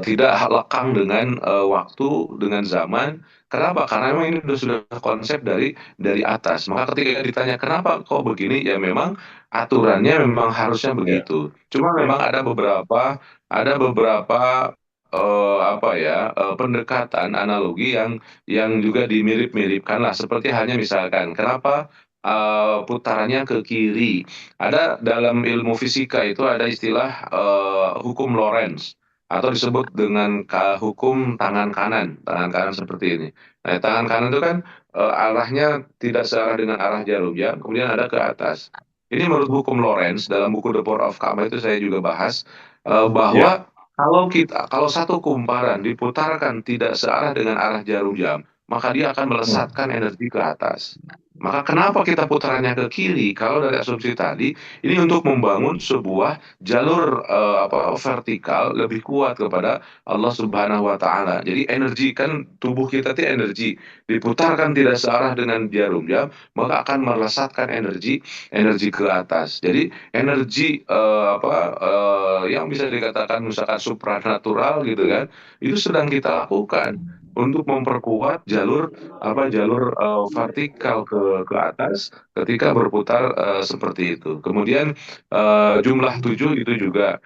tidak lekang dengan waktu, dengan zaman. Kenapa? Karena memang ini sudah konsep dari atas. Maka ketika ditanya kenapa kok begini, ya memang aturannya memang harusnya ya, begitu. Cuma memang ada beberapa pendekatan analogi yang juga dimirip-miripkan lah, seperti halnya misalkan kenapa putarannya ke kiri. Ada dalam ilmu fisika itu ada istilah hukum Lorentz, atau disebut dengan hukum tangan kanan seperti ini. Nah, tangan kanan itu kan arahnya tidak searah dengan arah jarum jam, kemudian ada ke atas. Ini menurut hukum Lorentz, dalam buku The Power of Karma itu saya juga bahas ya, bahwa kalau satu kumparan diputarkan tidak searah dengan arah jarum jam, maka dia akan hmm, melesatkan energi ke atas. Maka kenapa kita putarannya ke kiri? Kalau dari asumsi tadi, ini untuk membangun sebuah jalur vertikal lebih kuat kepada Allah Subhanahu wa taala. Jadi energi, kan tubuh kita itu energi, diputarkan tidak searah dengan jarum jam, maka akan melesatkan energi ke atas. Jadi energi yang bisa dikatakan misalkan supranatural gitu kan, itu sedang kita lakukan untuk memperkuat jalur vertikal ke atas ketika berputar seperti itu. Kemudian jumlah 7 itu juga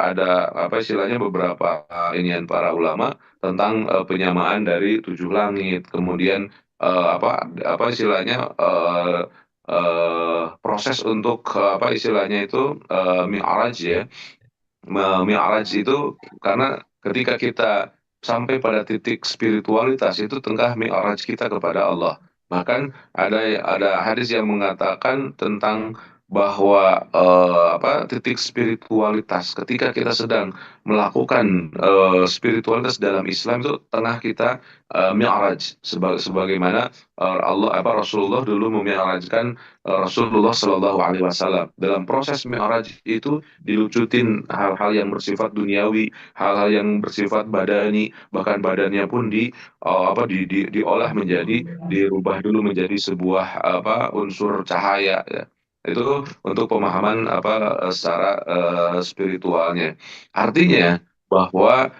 ada apa istilahnya beberapa inian para ulama tentang penyamaan dari 7 langit. Kemudian apa istilahnya proses untuk apa istilahnya itu mi'raj ya. Mi'raj itu karena ketika kita sampai pada titik spiritualitas itu tengah mi'raj kita kepada Allah. Bahkan ada hadis yang mengatakan tentang bahwa titik spiritualitas ketika kita sedang melakukan spiritualitas dalam Islam itu tengah kita mi'raj, sebagaimana Rasulullah dulu memi'rajkan Rasulullah Shallallahu Alaihi Wasallam. Dalam proses mi'raj itu dilucutin hal-hal yang bersifat duniawi, hal-hal yang bersifat badani, bahkan badannya pun diolah menjadi, dirubah dulu menjadi sebuah unsur cahaya ya. Itu untuk pemahaman secara spiritualnya. Artinya bahwa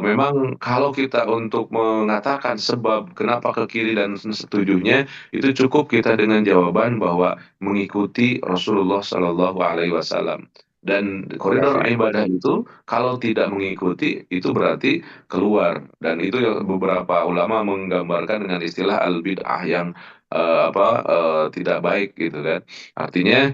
memang kalau kita untuk mengatakan sebab kenapa ke kiri dan setujunya, itu cukup kita dengan jawaban bahwa mengikuti Rasulullah Shallallahu Alaihi Wasallam. Dan Terima koridor kasih. ibadah itu kalau tidak mengikuti itu berarti keluar, dan itu ya beberapa ulama menggambarkan dengan istilah al bid'ah yang tidak baik gitu kan. Artinya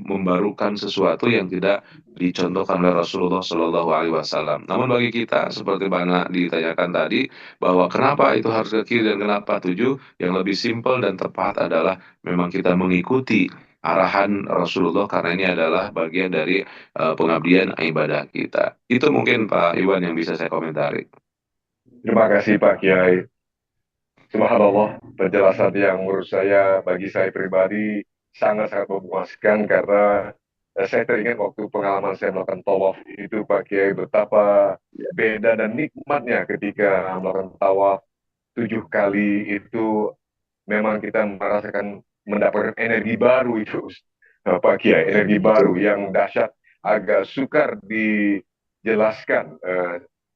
membarukan sesuatu yang tidak dicontohkan oleh Rasulullah Shallallahu Alaihi Wasallam. Namun bagi kita, seperti mana ditanyakan tadi, bahwa kenapa itu harus ke kiri dan kenapa tujuh, yang lebih simpel dan tepat adalah memang kita mengikuti arahan Rasulullah, karena ini adalah bagian dari pengabdian ibadah kita. Itu mungkin Pak Iwan yang bisa saya komentari. Terima kasih Pak Kiai. Subhanallah, penjelasan yang menurut saya, bagi saya pribadi, sangat-sangat memuaskan karena saya teringat waktu pengalaman saya melakukan tawaf itu Pak Kiai, betapa beda dan nikmatnya ketika melakukan tawaf 7 kali itu. Memang kita merasakan mendapatkan energi baru itu, Pak Kiai, energi baru Betul. yang dahsyat, agak sukar dijelaskan,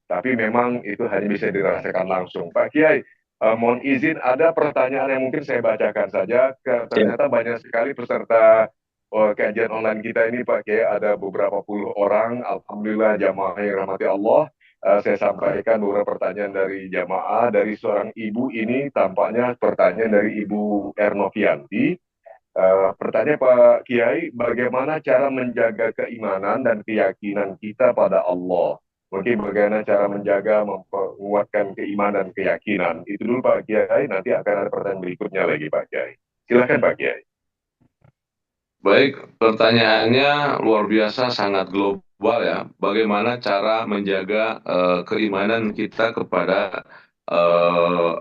tapi memang itu hanya bisa dirasakan langsung. Pak Kiai, mohon izin ada pertanyaan yang mungkin saya bacakan saja. Ya. Ternyata banyak sekali peserta kajian online kita ini Pak Kiai, ada beberapa puluh orang. Alhamdulillah, jamaah yang rahmati Allah. Saya sampaikan beberapa pertanyaan dari jamaah, dari seorang ibu ini, tampaknya pertanyaan dari Ibu Ernovianti. Pertanyaan Pak Kiai, bagaimana cara menjaga keimanan dan keyakinan kita pada Allah? Mungkin bagaimana cara menjaga, menguatkan keimanan dan keyakinan. Itu dulu Pak Kiai, nanti akan ada pertanyaan berikutnya lagi Pak Kiai. Silakan Pak Kiai. Baik, pertanyaannya luar biasa, sangat global ya. Bagaimana cara menjaga keimanan kita kepada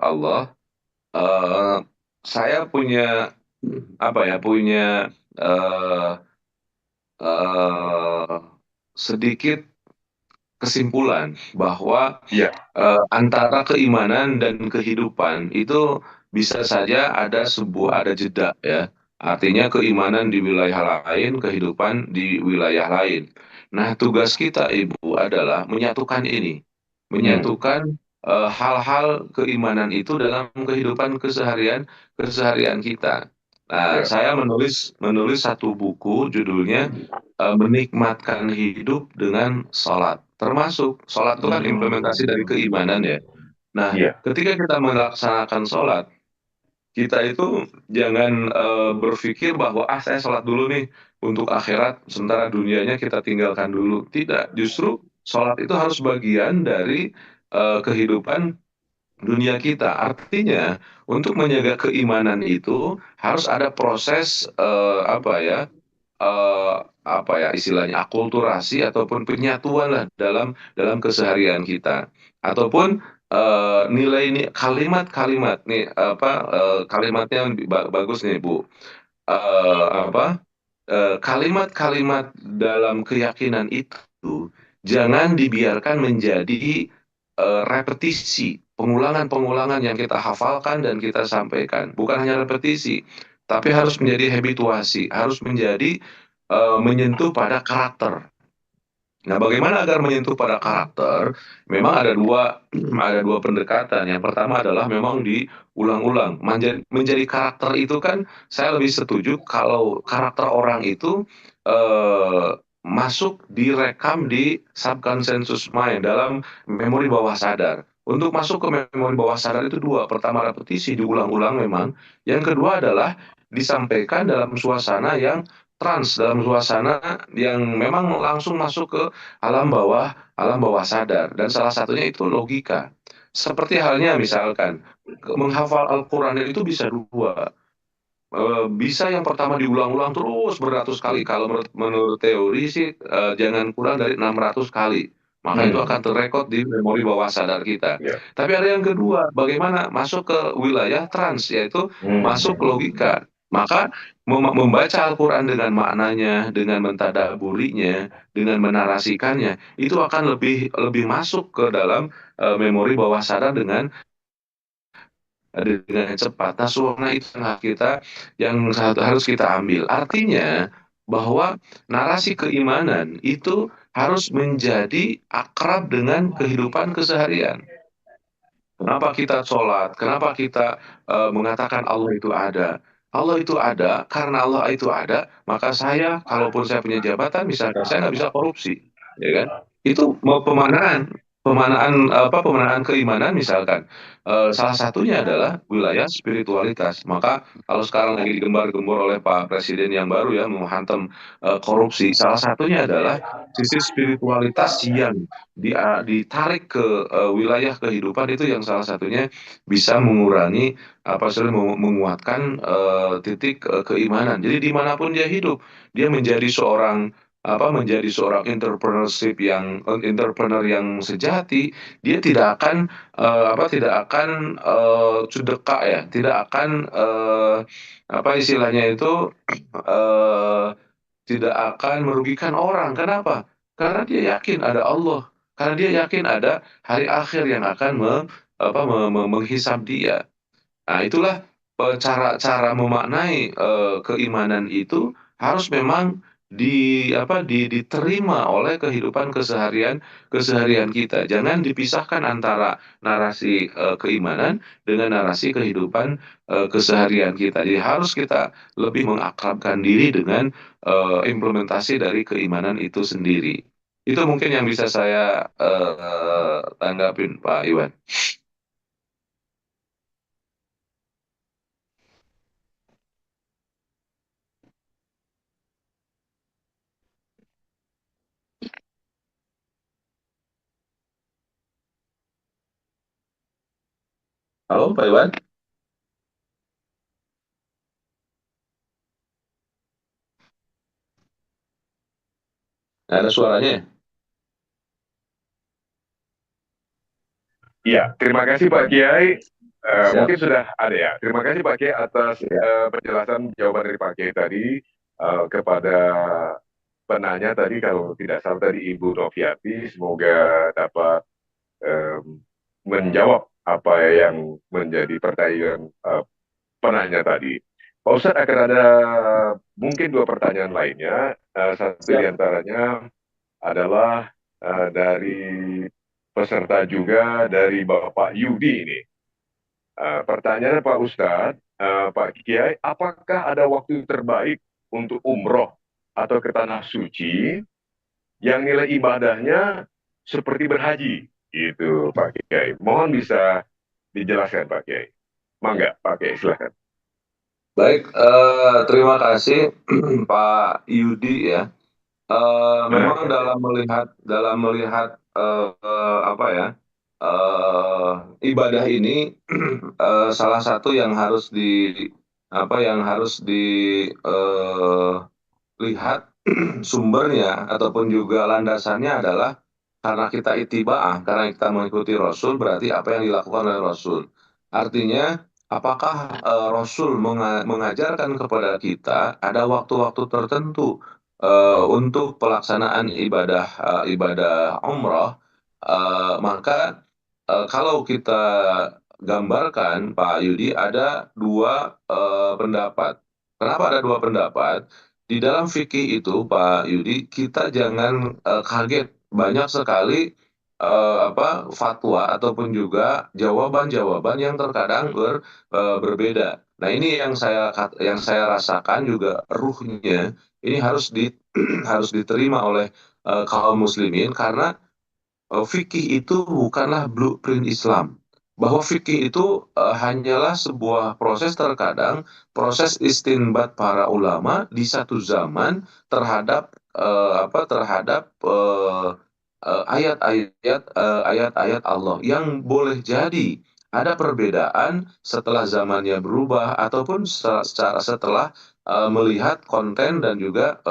Allah? Eh, saya punya apa ya? Punya eh, eh, sedikit kesimpulan bahwa Iya, antara keimanan dan kehidupan itu bisa saja ada jeda ya. Artinya keimanan di wilayah lain, kehidupan di wilayah lain. Nah, tugas kita Ibu adalah menyatukan ini, hmm, menyatukan hal-hal keimanan itu dalam kehidupan keseharian keseharian kita. Nah, ya, saya menulis menulis satu buku judulnya Menikmatkan Hidup dengan Salat. Termasuk salat itu kan implementasi dari keimanan ya. Nah, iya, ketika kita melaksanakan sholat, kita itu jangan berpikir bahwa saya sholat dulu nih untuk akhirat, sementara dunianya kita tinggalkan dulu. Tidak, justru sholat itu harus bagian dari kehidupan dunia kita. Artinya, untuk menjaga keimanan itu harus ada proses eh, apa ya istilahnya akulturasi ataupun penyatuan lah dalam dalam keseharian kita, ataupun nilai ini kalimat-kalimat nih kalimatnya bagus nih Bu. Kalimat-kalimat dalam keyakinan itu jangan dibiarkan menjadi repetisi, pengulangan-pengulangan yang kita hafalkan dan kita sampaikan. Bukan hanya repetisi, tapi harus menjadi habituasi, harus menjadi menyentuh pada karakter. Nah, bagaimana agar menyentuh pada karakter? Memang ada dua ada dua pendekatan. Yang pertama adalah memang diulang-ulang. Menjadi karakter itu kan saya lebih setuju kalau karakter orang itu masuk direkam di subconscious mind, dalam memori bawah sadar. Untuk masuk ke memori bawah sadar itu dua. Pertama, repetisi, diulang-ulang memang. Yang kedua adalah disampaikan dalam suasana yang dalam suasana yang memang langsung masuk ke alam bawah sadar, dan salah satunya itu logika. Seperti halnya misalkan menghafal Al-Qur'an itu bisa dua. Bisa yang pertama diulang-ulang terus beratus kali. Kalau menurut teori sih jangan kurang dari 600 kali. Maka itu akan hmm, terrekod di memori bawah sadar kita. ya, Tapi ada yang kedua, bagaimana masuk ke wilayah trans, yaitu masuk hmm, logika. Maka membaca Al-Quran dengan maknanya, dengan mentadaburinya, dengan menarasikannya, itu akan lebih lebih masuk ke dalam memori bawah sadar dengan cepat. Nah, suara itu yang harus kita ambil. Artinya bahwa narasi keimanan itu harus menjadi akrab dengan kehidupan keseharian. Kenapa kita sholat? Kenapa kita mengatakan Allah itu ada? Allah itu ada karena Allah itu ada, maka saya, kalaupun saya punya jabatan, misalkan saya nggak bisa korupsi, ya kan? Itu mau pemanaan keimanan misalkan. Salah satunya adalah wilayah spiritualitas. Maka kalau sekarang lagi digembar-gembor oleh Pak Presiden yang baru ya menghantam korupsi, salah satunya adalah sisi spiritualitas yang ditarik ke wilayah kehidupan itu yang salah satunya bisa mengurangi apa istilahnya menguatkan titik keimanan. Jadi dimanapun dia hidup, dia menjadi seorang entrepreneur yang sejati. Dia tidak akan cudeka ya, tidak akan apa istilahnya itu eh, tidak akan merugikan orang. Kenapa? Karena dia yakin ada Allah. Karena dia yakin ada hari akhir yang akan menghisab dia. Nah, itulah cara-cara memaknai keimanan itu harus memang diterima oleh kehidupan keseharian kita. Jangan dipisahkan antara narasi keimanan dengan narasi kehidupan keseharian kita. Jadi harus kita lebih mengakrabkan diri dengan implementasi dari keimanan itu sendiri. Itu mungkin yang bisa saya tanggapin, Pak Iwan. Halo, Pak Iwan. Nggak ada suaranya ya? Iya, terima kasih Pak Kiai. Siap. Mungkin sudah ada ya. Terima kasih Pak Kiai atas Ya. penjelasan jawaban dari Pak Kiai tadi kepada penanya tadi kalau tidak salah tadi Ibu Noviati. Semoga dapat em, menjawab apa yang menjadi pertanyaan penanya tadi. Pak Ustadz akan ada mungkin dua pertanyaan lainnya. Satu di Siap. antaranya adalah dari peserta juga dari Bapak Yudi ini. Pertanyaannya Pak Ustadz, Pak Kiai, apakah ada waktu terbaik untuk umroh atau ke tanah suci yang nilai ibadahnya seperti berhaji? Itu Pak Kiai. Mohon bisa dijelaskan Pak Kiai. Mangga Pak Kiai, silahkan. Baik, terima kasih Pak Yudi ya. Memang dalam melihat apa ya ibadah ini salah satu yang harus dilihat sumbernya ataupun juga landasannya adalah karena kita itiba'ah, karena kita mengikuti Rasul, berarti apa yang dilakukan oleh Rasul. Artinya, apakah Rasul mengajarkan kepada kita ada waktu-waktu tertentu untuk pelaksanaan ibadah umrah, maka kalau kita gambarkan, Pak Yudi, ada dua pendapat. Kenapa ada dua pendapat? Di dalam fikih itu, Pak Yudi, kita jangan kaget banyak sekali fatwa ataupun juga jawaban-jawaban yang terkadang berbeda. Nah, ini yang saya rasakan juga ruhnya ini harus diterima oleh kaum muslimin karena fikih itu bukanlah blueprint Islam. Bahwa fikih itu hanyalah sebuah proses terkadang proses istinbat para ulama di satu zaman terhadap ayat-ayat Allah yang boleh jadi ada perbedaan setelah zamannya berubah ataupun setelah melihat konten dan juga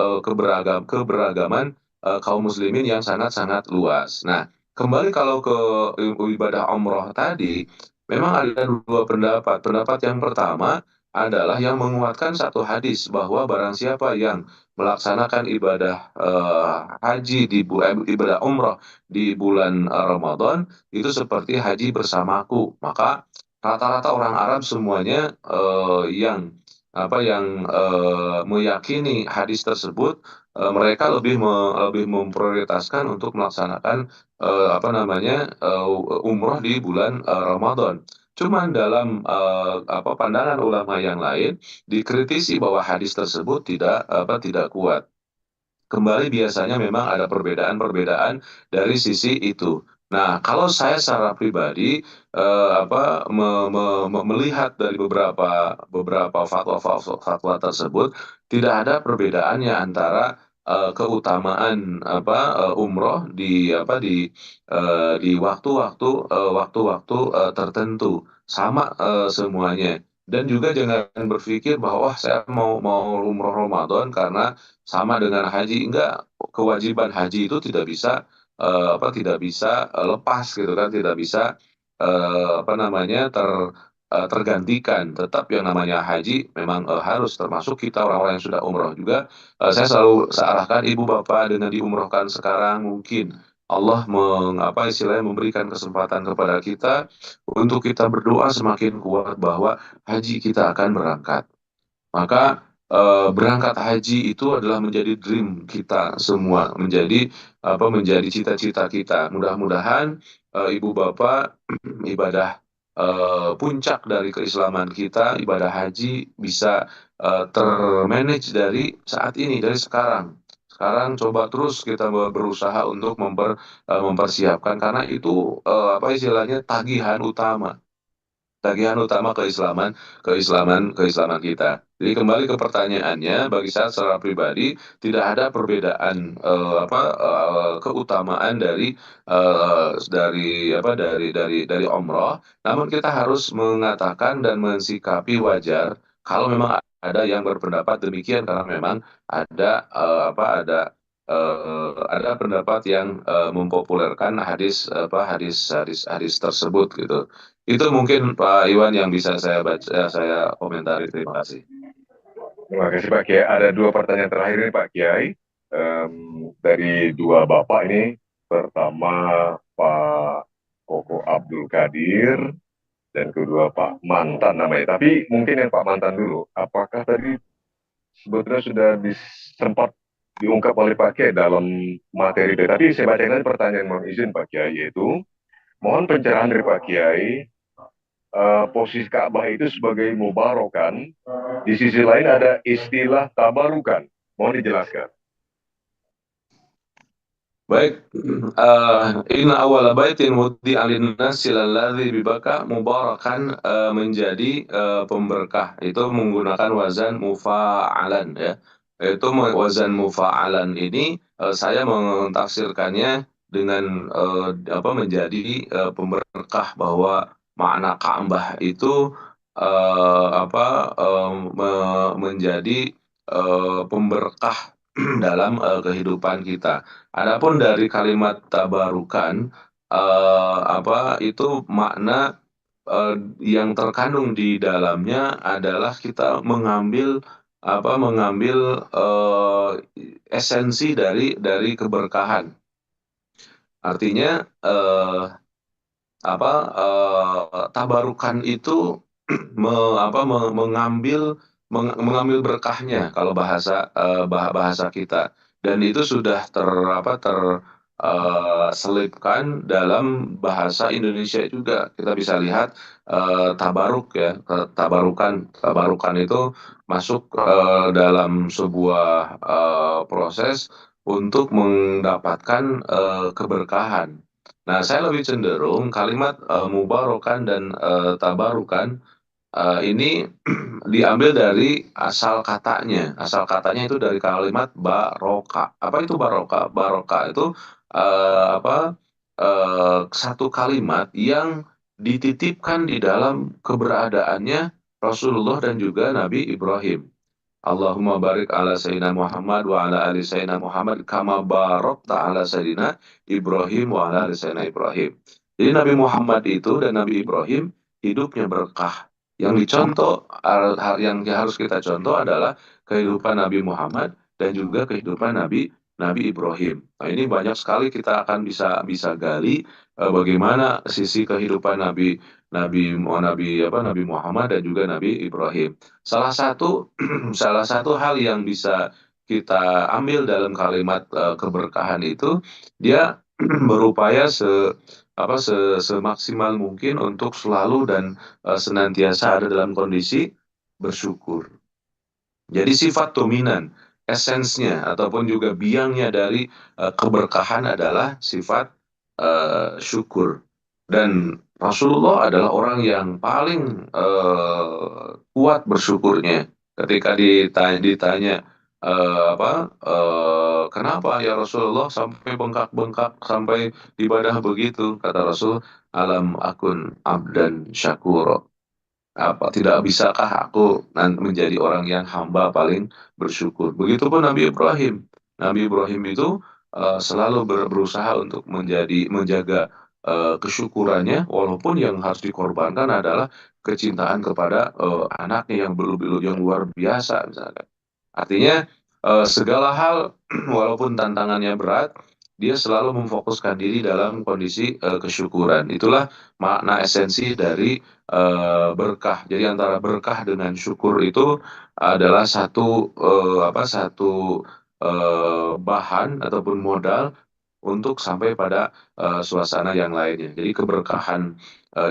keberagaman kaum muslimin yang sangat-sangat luas. Nah, kembali kalau ke ibadah umroh tadi, memang ada dua pendapat. Pendapat yang pertama adalah yang menguatkan satu hadis bahwa barang siapa yang melaksanakan ibadah haji ibadah umroh di bulan Ramadan itu seperti haji bersamaku. Maka rata-rata orang Arab semuanya yang meyakini hadis tersebut, mereka lebih memprioritaskan untuk melaksanakan umroh di bulan Ramadan. Cuman dalam pandangan ulama yang lain dikritisi bahwa hadis tersebut tidak kuat. Kembali biasanya memang ada perbedaan-perbedaan dari sisi itu. Nah, kalau saya secara pribadi melihat dari beberapa fatwa tersebut, tidak ada perbedaannya antara keutamaan umroh di waktu-waktu tertentu, sama semuanya. Dan juga jangan berpikir bahwa saya mau umroh Ramadan karena sama dengan haji. Enggak, kewajiban haji itu tidak bisa lepas gitu kan, tidak bisa tergantikan. Tetap yang namanya haji memang harus, termasuk kita orang-orang yang sudah umroh juga. Saya selalu searahkan ibu bapak dengan diumrohkan sekarang, mungkin Allah istilahnya memberikan kesempatan kepada kita untuk kita berdoa semakin kuat bahwa haji kita akan berangkat. Maka berangkat haji itu adalah menjadi dream kita semua, menjadi cita-cita kita. Mudah-mudahan ibu bapak ibadah puncak dari keislaman kita, ibadah haji bisa termanage dari saat ini, dari sekarang. Sekarang coba terus kita berusaha untuk mempersiapkan, karena itu istilahnya tagihan utama keislaman kita. Jadi kembali ke pertanyaannya, bagi saya secara pribadi tidak ada perbedaan keutamaan dari umroh. Namun kita harus mengatakan dan mensikapi wajar kalau memang ada yang berpendapat demikian, karena memang ada pendapat yang mempopulerkan hadis tersebut gitu. Itu mungkin Pak Iwan yang bisa saya baca, saya komentari. Terima kasih. Terima kasih Pak Kiai. Ada dua pertanyaan terakhir nih Pak Kiai. Dari dua Bapak ini. Pertama Pak Koko Abdul Kadir dan kedua Pak Mantan namanya. Tapi mungkin yang Pak Mantan dulu. Apakah tadi sebetulnya sudah sempat diungkap oleh Pak Kiai dalam materi itu? Tapi saya bacakan nanti pertanyaan, mohon izin Pak Kiai, yaitu mohon pencerahan dari Pak Kiai. Posisi Ka'bah itu sebagai mubarokan, di sisi lain ada istilah tabarukan. Mohon dijelaskan. Baik, inna awwala baitin wudi'a lin-nasi lalladzi bibaka mubarakan, menjadi pemberkah. Itu menggunakan wazan mufa'alan ya. Itu wazan mufa'alan ini saya mentafsirkannya dengan menjadi pemberkah, bahwa makna Ka'bah itu menjadi pemberkah dalam kehidupan kita. Adapun dari kalimat tabarukan, itu makna yang terkandung di dalamnya adalah kita mengambil esensi dari keberkahan. Artinya tabarukan itu mengambil berkahnya, kalau bahasa kita, dan itu sudah selipkan dalam bahasa Indonesia juga. Kita bisa lihat tabaruk ya, tabarukan itu masuk dalam sebuah proses untuk mendapatkan keberkahan. Nah, saya lebih cenderung kalimat mubarokan dan tabarukan ini diambil dari asal katanya. Asal katanya itu dari kalimat baroka. Apa itu baroka? Baroka itu satu kalimat yang dititipkan di dalam keberadaannya Rasulullah dan juga Nabi Ibrahim. Allahumma barik ala Sayyidina Muhammad wa ala ali Sayyidina Muhammad kama barakta ala Sayyidina Ibrahim wa ala ali Sayyidina Ibrahim. Jadi Nabi Muhammad itu dan Nabi Ibrahim hidupnya berkah. Yang dicontoh, yang harus kita contoh adalah kehidupan Nabi Muhammad dan juga kehidupan Nabi Nabi Ibrahim. Nah, ini banyak sekali kita akan bisa bisa gali bagaimana sisi kehidupan Nabi Muhammad dan juga Nabi Ibrahim. Salah satu salah satu hal yang bisa kita ambil dalam kalimat keberkahan itu, dia berupaya semaksimal mungkin untuk selalu dan senantiasa ada dalam kondisi bersyukur. Jadi sifat dominan, esensnya ataupun juga biangnya dari keberkahan adalah sifat syukur. Dan Rasulullah adalah orang yang paling kuat bersyukurnya. Ketika ditanya kenapa ya Rasulullah sampai bengkak-bengkak sampai ibadah begitu? Kata Rasul, alam akun abdan syakuro. Tidak bisakah aku menjadi orang yang hamba paling bersyukur? Begitupun Nabi Ibrahim. Nabi Ibrahim itu selalu berusaha untuk menjaga kesyukurannya, walaupun yang harus dikorbankan adalah kecintaan kepada anaknya yang yang luar biasa, misalkan. Artinya segala hal, walaupun tantangannya berat, dia selalu memfokuskan diri dalam kondisi kesyukuran. Itulah makna esensi dari berkah. Jadi antara berkah dengan syukur itu adalah satu bahan ataupun modal untuk sampai pada suasana yang lainnya. Jadi keberkahan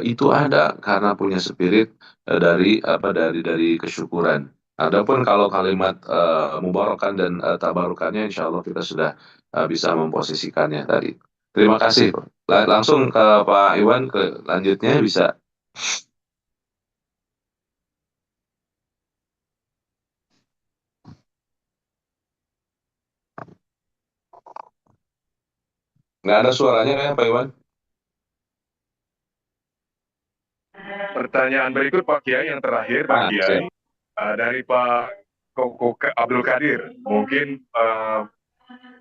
itu ada karena punya spirit dari kesyukuran. Adapun kalau kalimat mubarakan dan tabarukannya, insya Allah kita sudah bisa memposisikannya tadi. Terima kasih. Langsung ke Pak Iwan, ke lanjutnya bisa. Nggak ada suaranya ya Pak Iwan? Pertanyaan berikut Pak Kiai yang terakhir Pak Kiai Siap. dari Pak Koko Abdul Kadir. Mungkin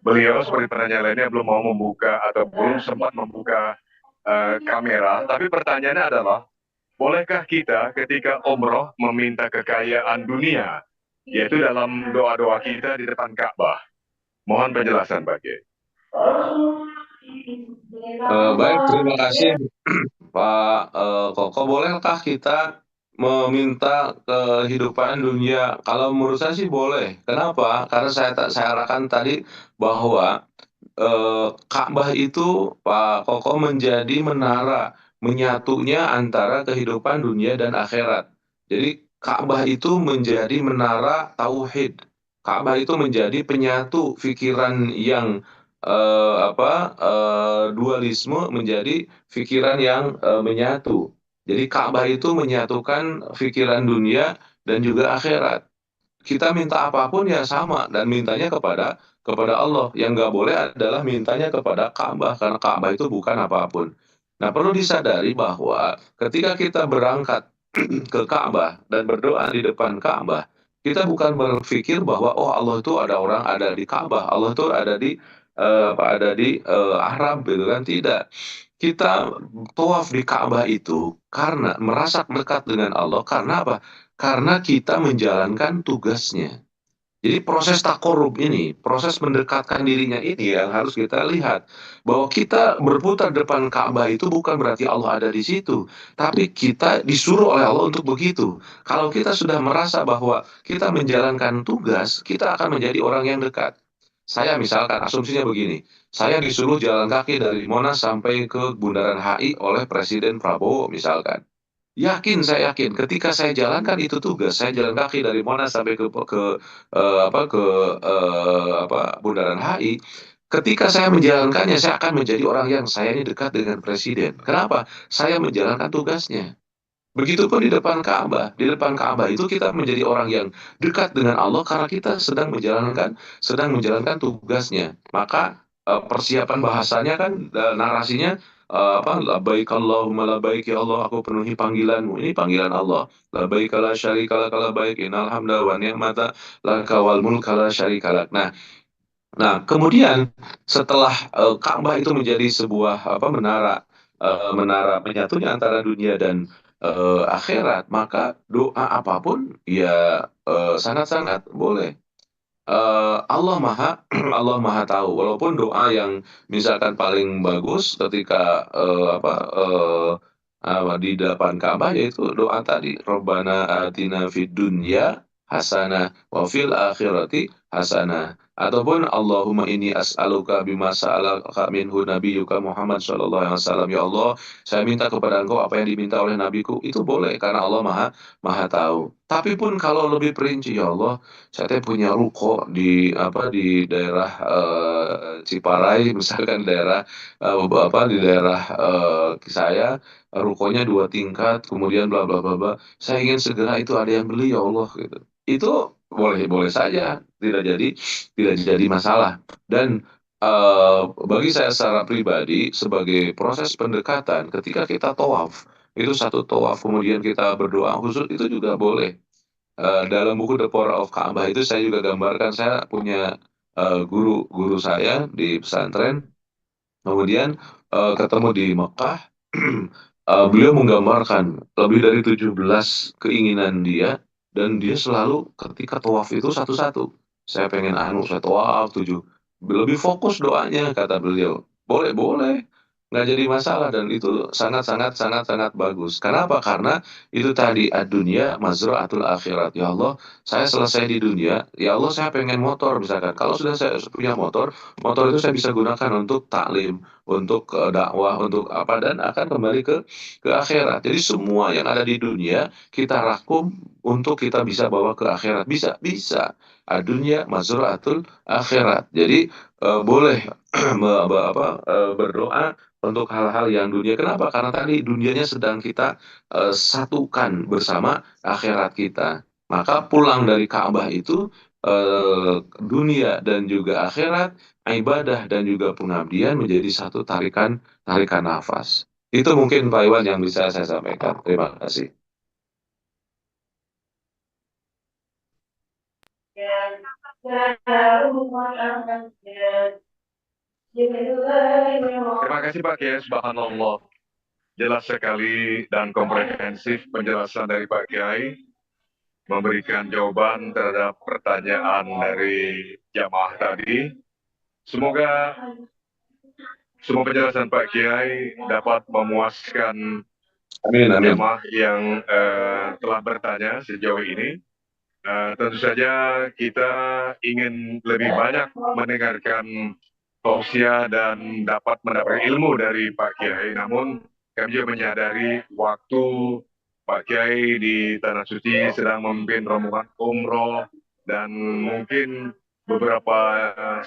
beliau seperti pertanyaan lainnya belum mau membuka atau belum sempat membuka kamera. Tapi pertanyaannya adalah, bolehkah kita ketika umroh meminta kekayaan dunia, yaitu dalam doa-doa kita di depan Ka'bah? Mohon penjelasan Pak Kiai. Baik, terima kasih Pak Koko. Bolehkah kita meminta kehidupan dunia? Kalau menurut saya sih boleh. Kenapa? Karena saya arahkan tadi bahwa Ka'bah itu Pak Koko menjadi menara menyatunya antara kehidupan dunia dan akhirat. Jadi Ka'bah itu menjadi menara tauhid. Ka'bah itu menjadi penyatu pikiran yang dualisme menjadi pikiran yang menyatu. Jadi Ka'bah itu menyatukan pikiran dunia dan juga akhirat. Kita minta apapun ya sama dan mintanya kepada Allah. Yang nggak boleh adalah mintanya kepada Ka'bah karena Ka'bah itu bukan apapun. Nah, perlu disadari bahwa ketika kita berangkat ke Ka'bah dan berdoa di depan Ka'bah, kita bukan berpikir bahwa oh Allah itu ada di Ka'bah, Allah itu ada di Arab gitu kan, tidak. Kita tawaf di Ka'bah itu karena merasa dekat dengan Allah, karena apa? Karena kita menjalankan tugasnya. Jadi proses takorub ini, proses mendekatkan dirinya ini yang harus kita lihat. Bahwa kita berputar depan Ka'bah itu bukan berarti Allah ada di situ. Tapi kita disuruh oleh Allah untuk begitu. Kalau kita sudah merasa bahwa kita menjalankan tugas, kita akan menjadi orang yang dekat. Saya misalkan, asumsinya begini. Saya disuruh jalan kaki dari Monas sampai ke Bundaran HI oleh Presiden Prabowo misalkan. Saya yakin ketika saya jalankan itu tugas, saya jalan kaki dari Monas sampai ke Bundaran HI. Ketika saya menjalankannya, saya akan menjadi orang yang saya ini dekat dengan presiden. Kenapa? Saya menjalankan tugasnya. Begitupun di depan Ka'bah. Di depan Ka'bah itu kita menjadi orang yang dekat dengan Allah karena kita sedang menjalankan tugasnya. Maka persiapan bahasanya kan narasinya labbaik Allahumma labbaik ya Allah, aku penuhi panggilanmu. Ini panggilan Allah. Labbaik la syarika lak labbaik innal hamda wa ni'mata laka wal mulka la syarika lak. Nah, kemudian setelah Ka'bah itu menjadi sebuah menara menyatunya antara dunia dan akhirat, maka doa apapun ya sangat-sangat boleh. Allah Maha Allah Maha tahu. Walaupun doa yang misalkan paling bagus ketika di depan Ka'bah yaitu doa tadi, Rabbana atina fid dunya hasanah wa fil akhirati hasanah. Ataupun Allahumma inni as'aluka bima sa'alaka minhu nabiyyuka Muhammad sallallahu alaihi wasallam. Ya Allah, saya minta kepada Engkau apa yang diminta oleh nabiku. Itu boleh karena Allah Maha Maha tahu. Tapi pun kalau lebih perinci, ya Allah, saya teh punya ruko di daerah Ciparai, misalkan daerah di daerah saya, rukonya 2 tingkat, kemudian bla bla bla bla. Saya ingin segera itu ada yang beli, ya Allah, gitu. Itu boleh boleh saja, tidak jadi masalah. Dan bagi saya secara pribadi sebagai proses pendekatan, ketika kita tawaf itu satu tawaf kemudian kita berdoa khusus itu juga boleh. Dalam buku The Power of Ka'bah itu saya juga gambarkan, saya punya guru saya di pesantren, kemudian ketemu di Mekah. Beliau menggambarkan lebih dari 17 keinginan dia, dan dia selalu ketika tawaf itu satu-satu. Saya pengen saya tawaf 7. Lebih fokus doanya, kata beliau. Boleh, boleh. Nggak jadi masalah, dan itu sangat-sangat sangat-sangat bagus. Kenapa? Karena itu tadi ad-dunya mazra'atul akhirat. Ya Allah, saya selesai di dunia. Ya Allah, saya pengen motor misalkan. Kalau sudah saya punya motor, motor itu saya bisa gunakan untuk taklim, untuk dakwah, untuk apa, dan akan kembali ke akhirat. Jadi semua yang ada di dunia kita rangkum untuk kita bisa bawa ke akhirat. Bisa, bisa. Dunia mazraatul akhirat. Jadi boleh berdoa untuk hal-hal yang dunia. Kenapa? Karena tadi dunianya sedang kita satukan bersama akhirat kita. Maka pulang dari Ka'bah itu dunia dan juga akhirat, ibadah dan juga pengabdian menjadi satu tarikan tarikan nafas. Itu mungkin Pak Iwan yang bisa saya sampaikan. Terima kasih. Terima kasih Pak Kiai, subhanallah. Jelas sekali dan komprehensif penjelasan dari Pak Kiai, memberikan jawaban terhadap pertanyaan dari jamaah tadi. Semoga semua penjelasan Pak Kiai dapat memuaskan Amin, amin. jamaah yang telah bertanya sejauh ini. Tentu saja kita ingin lebih banyak mendengarkan tausiah dan dapat mendapat ilmu dari Pak Kiai. Namun kami juga menyadari waktu Pak Kiai di Tanah Suci sedang memimpin rombongan umroh, dan mungkin beberapa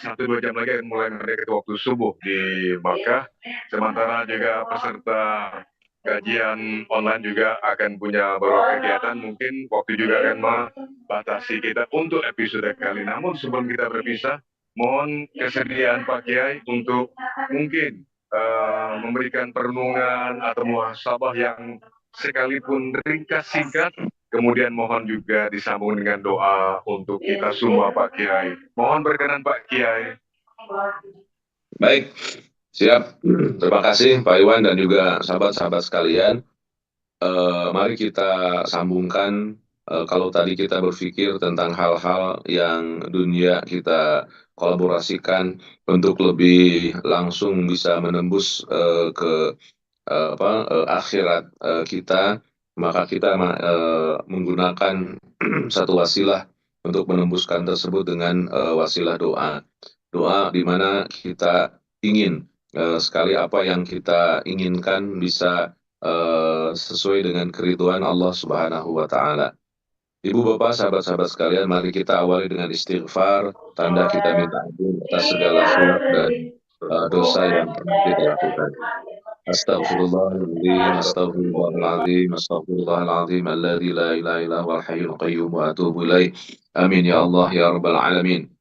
1-2 jam lagi akan mulai mendekati waktu subuh di Makkah. Sementara juga peserta kajian online juga akan punya beberapa kegiatan, mungkin waktu juga akan membatasi kita untuk episode kali. Namun sebelum kita berpisah, mohon kesediaan Pak Kiai untuk mungkin memberikan perenungan atau muhasabah yang sekalipun ringkas singkat, kemudian mohon juga disambung dengan doa untuk kita semua Pak Kiai. Mohon berkenan Pak Kiai. Baik, siap. Terima kasih Pak Iwan dan juga sahabat-sahabat sekalian. Mari kita sambungkan. Kalau tadi kita berpikir tentang hal-hal yang dunia, kita kolaborasikan untuk lebih langsung bisa menembus ke akhirat kita, maka kita menggunakan satu wasilah untuk menembuskan tersebut dengan wasilah doa. Doa di mana kita ingin sekali apa yang kita inginkan bisa sesuai dengan keridhaan Allah Subhanahu wa Ta'ala. Ibu bapak sahabat-sahabat sekalian, mari kita awali dengan istighfar, tanda kita minta ampun atas segala khilaf dan dosa yang pernah kita lakukan. Astaghfirullahaladzim, astaghfirullahaladzim, astaghfirullahaladzim, alladzi la ilaha illa huwal hayyul qayyum wa atubu ilaih. Amin ya Allah ya rabbal alamin.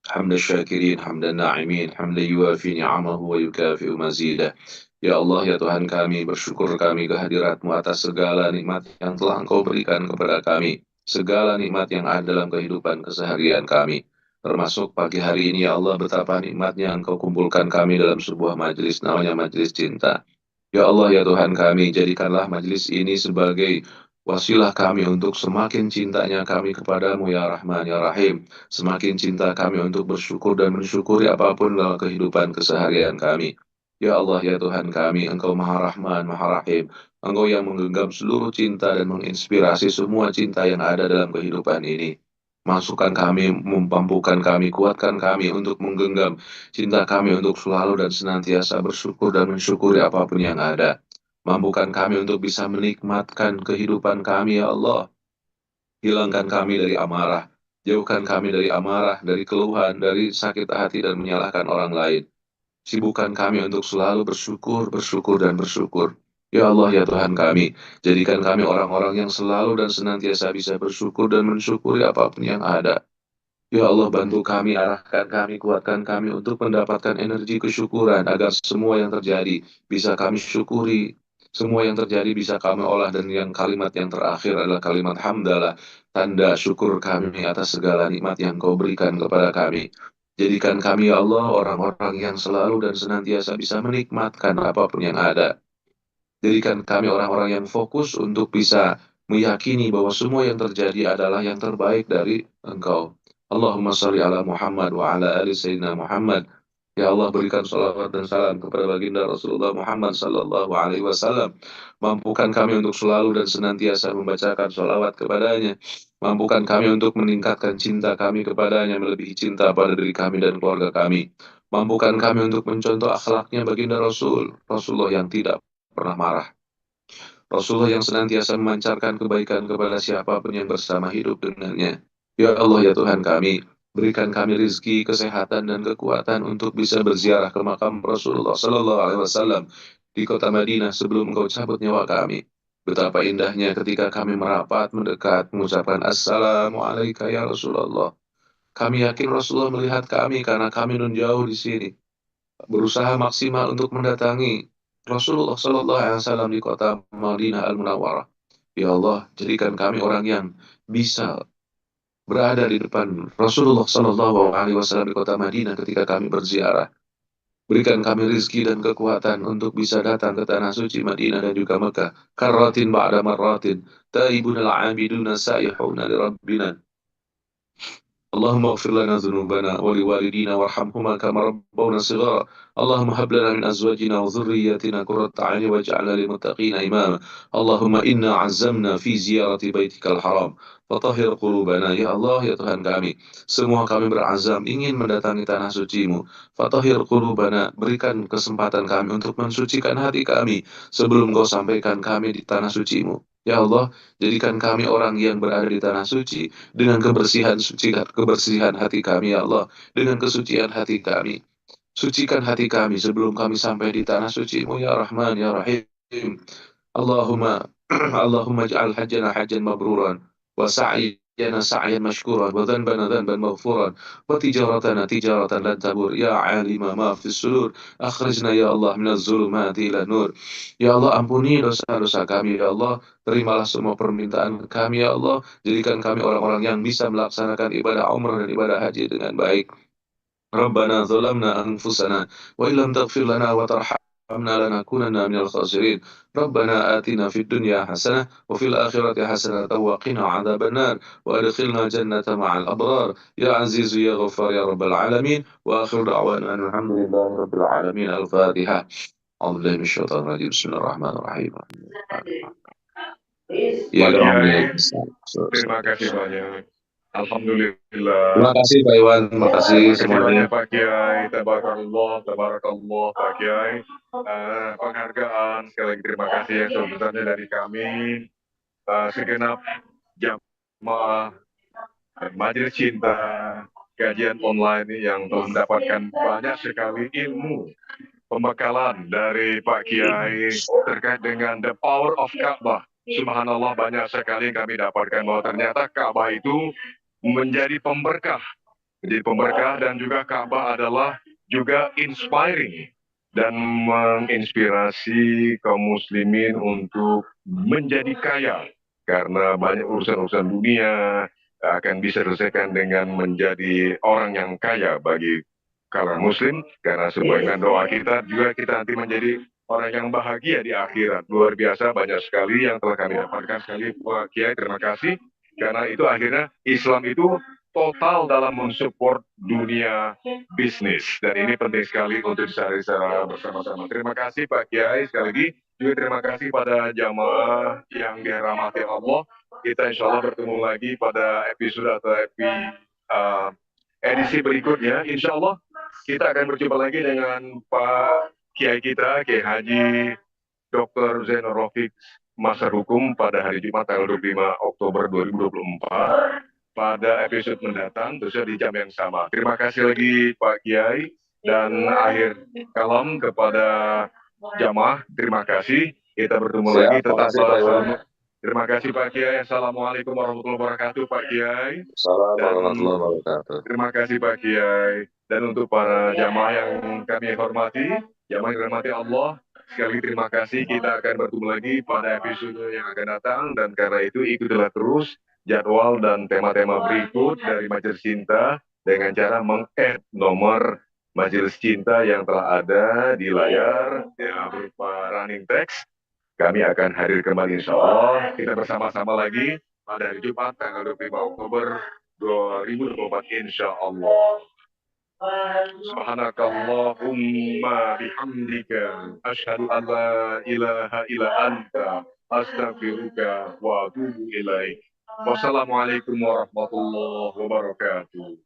حمد الشاكرين حمد الناعمين حمد يوافي نعمه ويكافئ مزيده. Ya Allah, ya Tuhan kami, bersyukur kami kehadirat-Mu atas segala nikmat yang telah Engkau berikan kepada kami, segala nikmat yang ada dalam kehidupan keseharian kami, termasuk pagi hari ini. Ya Allah, betapa nikmatnya Engkau kumpulkan kami dalam sebuah majelis namanya majelis cinta. Ya Allah, ya Tuhan kami, jadikanlah majelis ini sebagai Wasilah kami untuk semakin cintanya kami kepadamu ya Rahman ya Rahim. Semakin cinta kami untuk bersyukur dan mensyukuri apapun dalam kehidupan keseharian kami. Ya Allah ya Tuhan kami, Engkau Maha Rahman, Maha Rahim. Engkau yang menggenggam seluruh cinta dan menginspirasi semua cinta yang ada dalam kehidupan ini. Masukkan kami, memampukan kami, kuatkan kami untuk menggenggam cinta kami untuk selalu dan senantiasa bersyukur dan mensyukuri apapun yang ada. Mampukan kami untuk bisa menikmatkan kehidupan kami, ya Allah. Hilangkan kami dari amarah. Jauhkan kami dari amarah, dari keluhan, dari sakit hati dan menyalahkan orang lain. Sibukkan kami untuk selalu bersyukur, bersyukur, dan bersyukur. Ya Allah, ya Tuhan kami, jadikan kami orang-orang yang selalu dan senantiasa bisa bersyukur dan mensyukuri apapun yang ada. Ya Allah, bantu kami, arahkan kami, kuatkan kami untuk mendapatkan energi kesyukuran agar semua yang terjadi bisa kami syukuri. Semua yang terjadi bisa kami olah dan yang kalimat yang terakhir adalah kalimat hamdalah, tanda syukur kami atas segala nikmat yang kau berikan kepada kami. Jadikan kami, ya Allah, orang-orang yang selalu dan senantiasa bisa menikmatkan apapun yang ada. Jadikan kami orang-orang yang fokus untuk bisa meyakini bahwa semua yang terjadi adalah yang terbaik dari Engkau. Allahumma salli ala Muhammad wa ala ali Sayyidina Muhammad. Ya Allah, berikan salawat dan salam kepada baginda Rasulullah Muhammad sallallahu alaihi wasallam. Mampukan kami untuk selalu dan senantiasa membacakan salawat kepadanya. Mampukan kami untuk meningkatkan cinta kami kepadanya melebihi cinta pada diri kami dan keluarga kami. Mampukan kami untuk mencontoh akhlaknya baginda Rasulullah yang tidak pernah marah. Rasulullah yang senantiasa memancarkan kebaikan kepada siapapun yang bersama hidup dengannya. Ya Allah ya Tuhan kami, berikan kami rizki, kesehatan, dan kekuatan untuk bisa berziarah ke makam Rasulullah Sallallahu Alaihi Wasallam di kota Madinah sebelum Engkau cabut nyawa kami. Betapa indahnya ketika kami merapat mendekat mengucapkan Assalamualaikum ya Rasulullah. Kami yakin Rasulullah melihat kami karena kami nun jauh di sini, berusaha maksimal untuk mendatangi Rasulullah Sallallahu Alaihi Wasallam di kota Madinah Al Munawwarah. Ya Allah, jadikan kami orang yang bisa berada di depan Rasulullah Sallallahu Alaihi Wasallam di kota Madinah ketika kami berziarah. Berikan kami rizki dan kekuatan untuk bisa datang ke tanah suci Madinah dan juga Mekah. Karratin ba'da marratin, taibun al-abiduna sa'ihuna li Rabbina. اللهم اغفر لنا ذنوبنا ولوالدينا وارحمهما كما ربونا صغارا. اللهم هب لنا من ازواجنا وذرياتنا قرة اعين واجعلنا للمتقين اماما. اللهم انا عزمنا في زيارة بيتك الحرام فطهر قلوبنا. Ya Allah ya Tuhan kami, semua kami berazam ingin mendatangi tanah suci-Mu. Fatahhir qulubana, berikan kesempatan kami untuk mensucikan hati kami sebelum Kau sampaikan kami di tanah suci-Mu. Ya Allah, jadikan kami orang yang berada di tanah suci dengan kebersihan, sucikan kebersihan hati kami ya Allah, dengan kesucian hati kami. Sucikan hati kami sebelum kami sampai di tanah suci-Mu ya Rahman ya Rahim. Allahumma Allahumma ja'al hajjana hajjan mabruran wa sa'yana sa'yan mashkuran wa dhanbana dhanban maghfuran wa tijaratana tijaratan lan tabur. Ya alima ma fis sudur, akhrijna ya Allah minaz zulumati ila nur. Ya Allah, ampuni dosa-dosa kami ya Allah, terimalah semua permintaan kami ya Allah, jadikan kami orang-orang yang bisa melaksanakan ibadah umrah dan ibadah haji dengan baik. ربنا ظلمنا أنفسنا وإن لم تغفر لنا وترحمنا لنكونن من الخاسرين. ربنا آتنا في الدنيا حسنة وفي الآخرة حسنة وقنا عذاب النار وأدخلنا جنة مع الأبرار يا عزيز يا غفار يا رب العالمين. وآخر دعوانا أن الحمد لله رب العالمين. الفاتحة. أعوذ بالله من الشيطان الرجيم. بسم الله الرحمن الرحيم. Ya, Pak Kiai, alhamdulillah. terima kasih banyak. Alhamdulillah. Terima kasih Pak Iwan, terima kasih Terima kasih semuanya. banyak Pak Kiai. Tabarakallah, tabarakallah Pak Kiai. Penghargaan sekali lagi terima kasih yang sebesarnya dari kami segenap jamaah Majelis Cinta kajian online ini yang telah mendapatkan banyak sekali ilmu pembekalan dari Pak Kiai terkait dengan the power of Ka'bah. Subhanallah, banyak sekali yang kami dapatkan bahwa ternyata Ka'bah itu menjadi pemberkah. Menjadi pemberkah dan juga Ka'bah adalah juga inspiring dan menginspirasi kaum muslimin untuk menjadi kaya. Karena banyak urusan-urusan dunia akan bisa diselesaikan dengan menjadi orang yang kaya bagi kalangan muslim, karena sesuai dengan doa kita juga kita nanti menjadi orang yang bahagia di akhirat. Luar biasa banyak sekali yang telah kami dapatkan sekali Pak Kiai, terima kasih. Karena itu akhirnya Islam itu total dalam mensupport dunia bisnis. Dan ini penting sekali untuk dicari secara bersama-sama. Terima kasih Pak Kiai sekali lagi. Juga terima kasih pada jamaah yang dirahmati Allah. Kita insya Allah bertemu lagi pada episode atau edisi berikutnya. Insya Allah kita akan berjumpa lagi dengan Pak Kiai kita, Kiai Haji Dr. Zainur Rofiq, Masar Hukum pada hari Jumat tanggal 25 Oktober 2024 pada episode mendatang, terusnya di jam yang sama. Terima kasih lagi Pak Kiai, dan akhir kalam kepada jamaah, terima kasih. Kita bertemu lagi, tetap selamat. Terima kasih Pak Kiai. Assalamualaikum warahmatullahi wabarakatuh Pak Kiai. Assalamualaikum warahmatullahi wabarakatuh. Terima kasih Pak Kiai. Dan untuk para jamaah yang kami hormati, jamaah yang dirahmati Allah, sekali lagi terima kasih. Kita akan bertemu lagi pada episode yang akan datang, dan karena itu ikutilah terus jadwal dan tema-tema berikut dari Majelis Cinta dengan cara meng-add nomor Majelis Cinta yang telah ada di layar ya, berupa running text. Kami akan hadir kembali insya Allah. Kita bersama-sama lagi pada hari Jumat tanggal 25 Oktober 2024 insya Allah. Subhanakallahumma bihamdika asyhadu an la ilaha illa anta astaghfiruka wa atubu ilaik. Wassalamualaikum warahmatullahi wabarakatuh.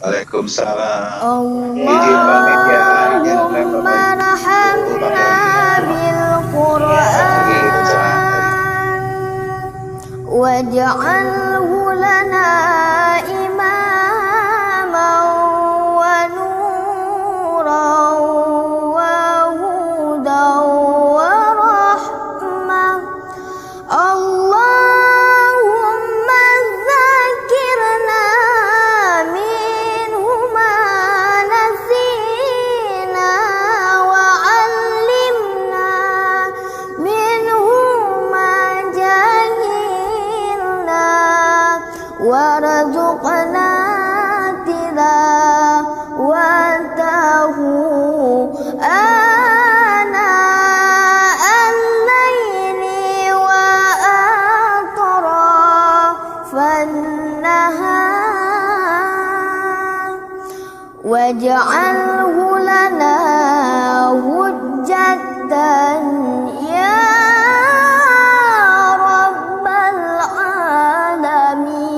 Waalaikumsalam. Allahumma rahamna bil Qur'an waj'alhu lana imaman wa nuran wa hudan wa rahmah. Allahumma dzakirna minhu ma nasina wa 'allimna minhu ma jahilna warzuqna tilawatahu ana al-laili wa atrafan nahar waj'alhu lana hujjatan ya rabbal alamin.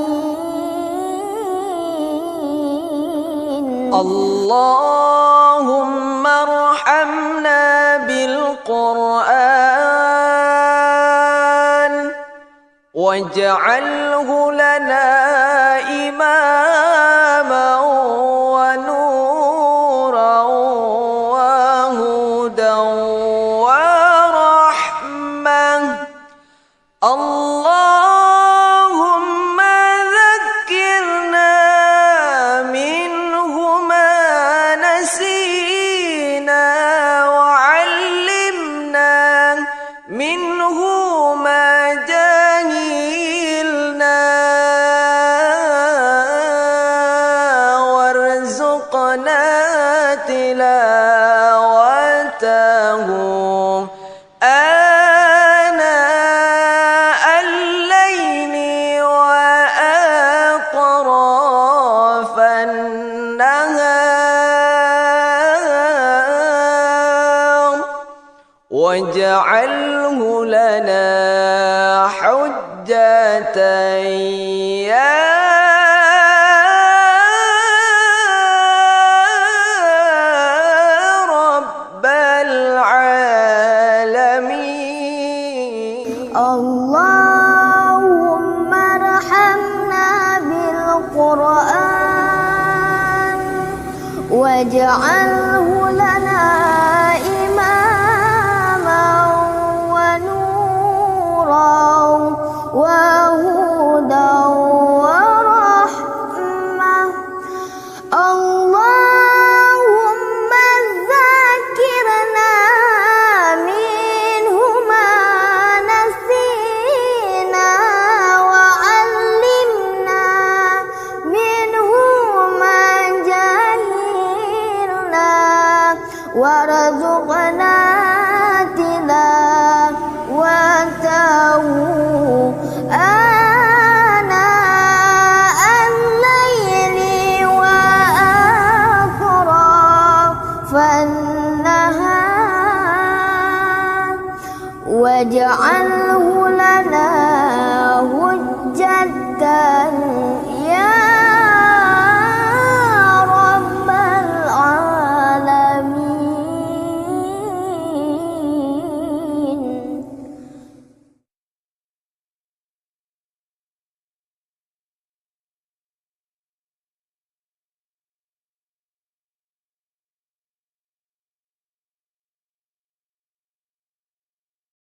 Allahumma arhamna bil Qur'an waj'alhu lana imaman wa nuran wa hudan wa rahmah. Allahumma dhakkirna minhu ma nasina wa 'allimna minhu ma jahilna warzuqna tilawatahu ana al-laili wa atrafan nahar waj'alhu lana hujjatan ya rabbal alamin. Allahumma rahamna bil Qur'an waj'alhu lana imaman wa nuran wa hudan wa rahmah. Allahumma dzakirna minhu ma nasina wa 'allimna minhu ma jahilna warzuqna tilawahu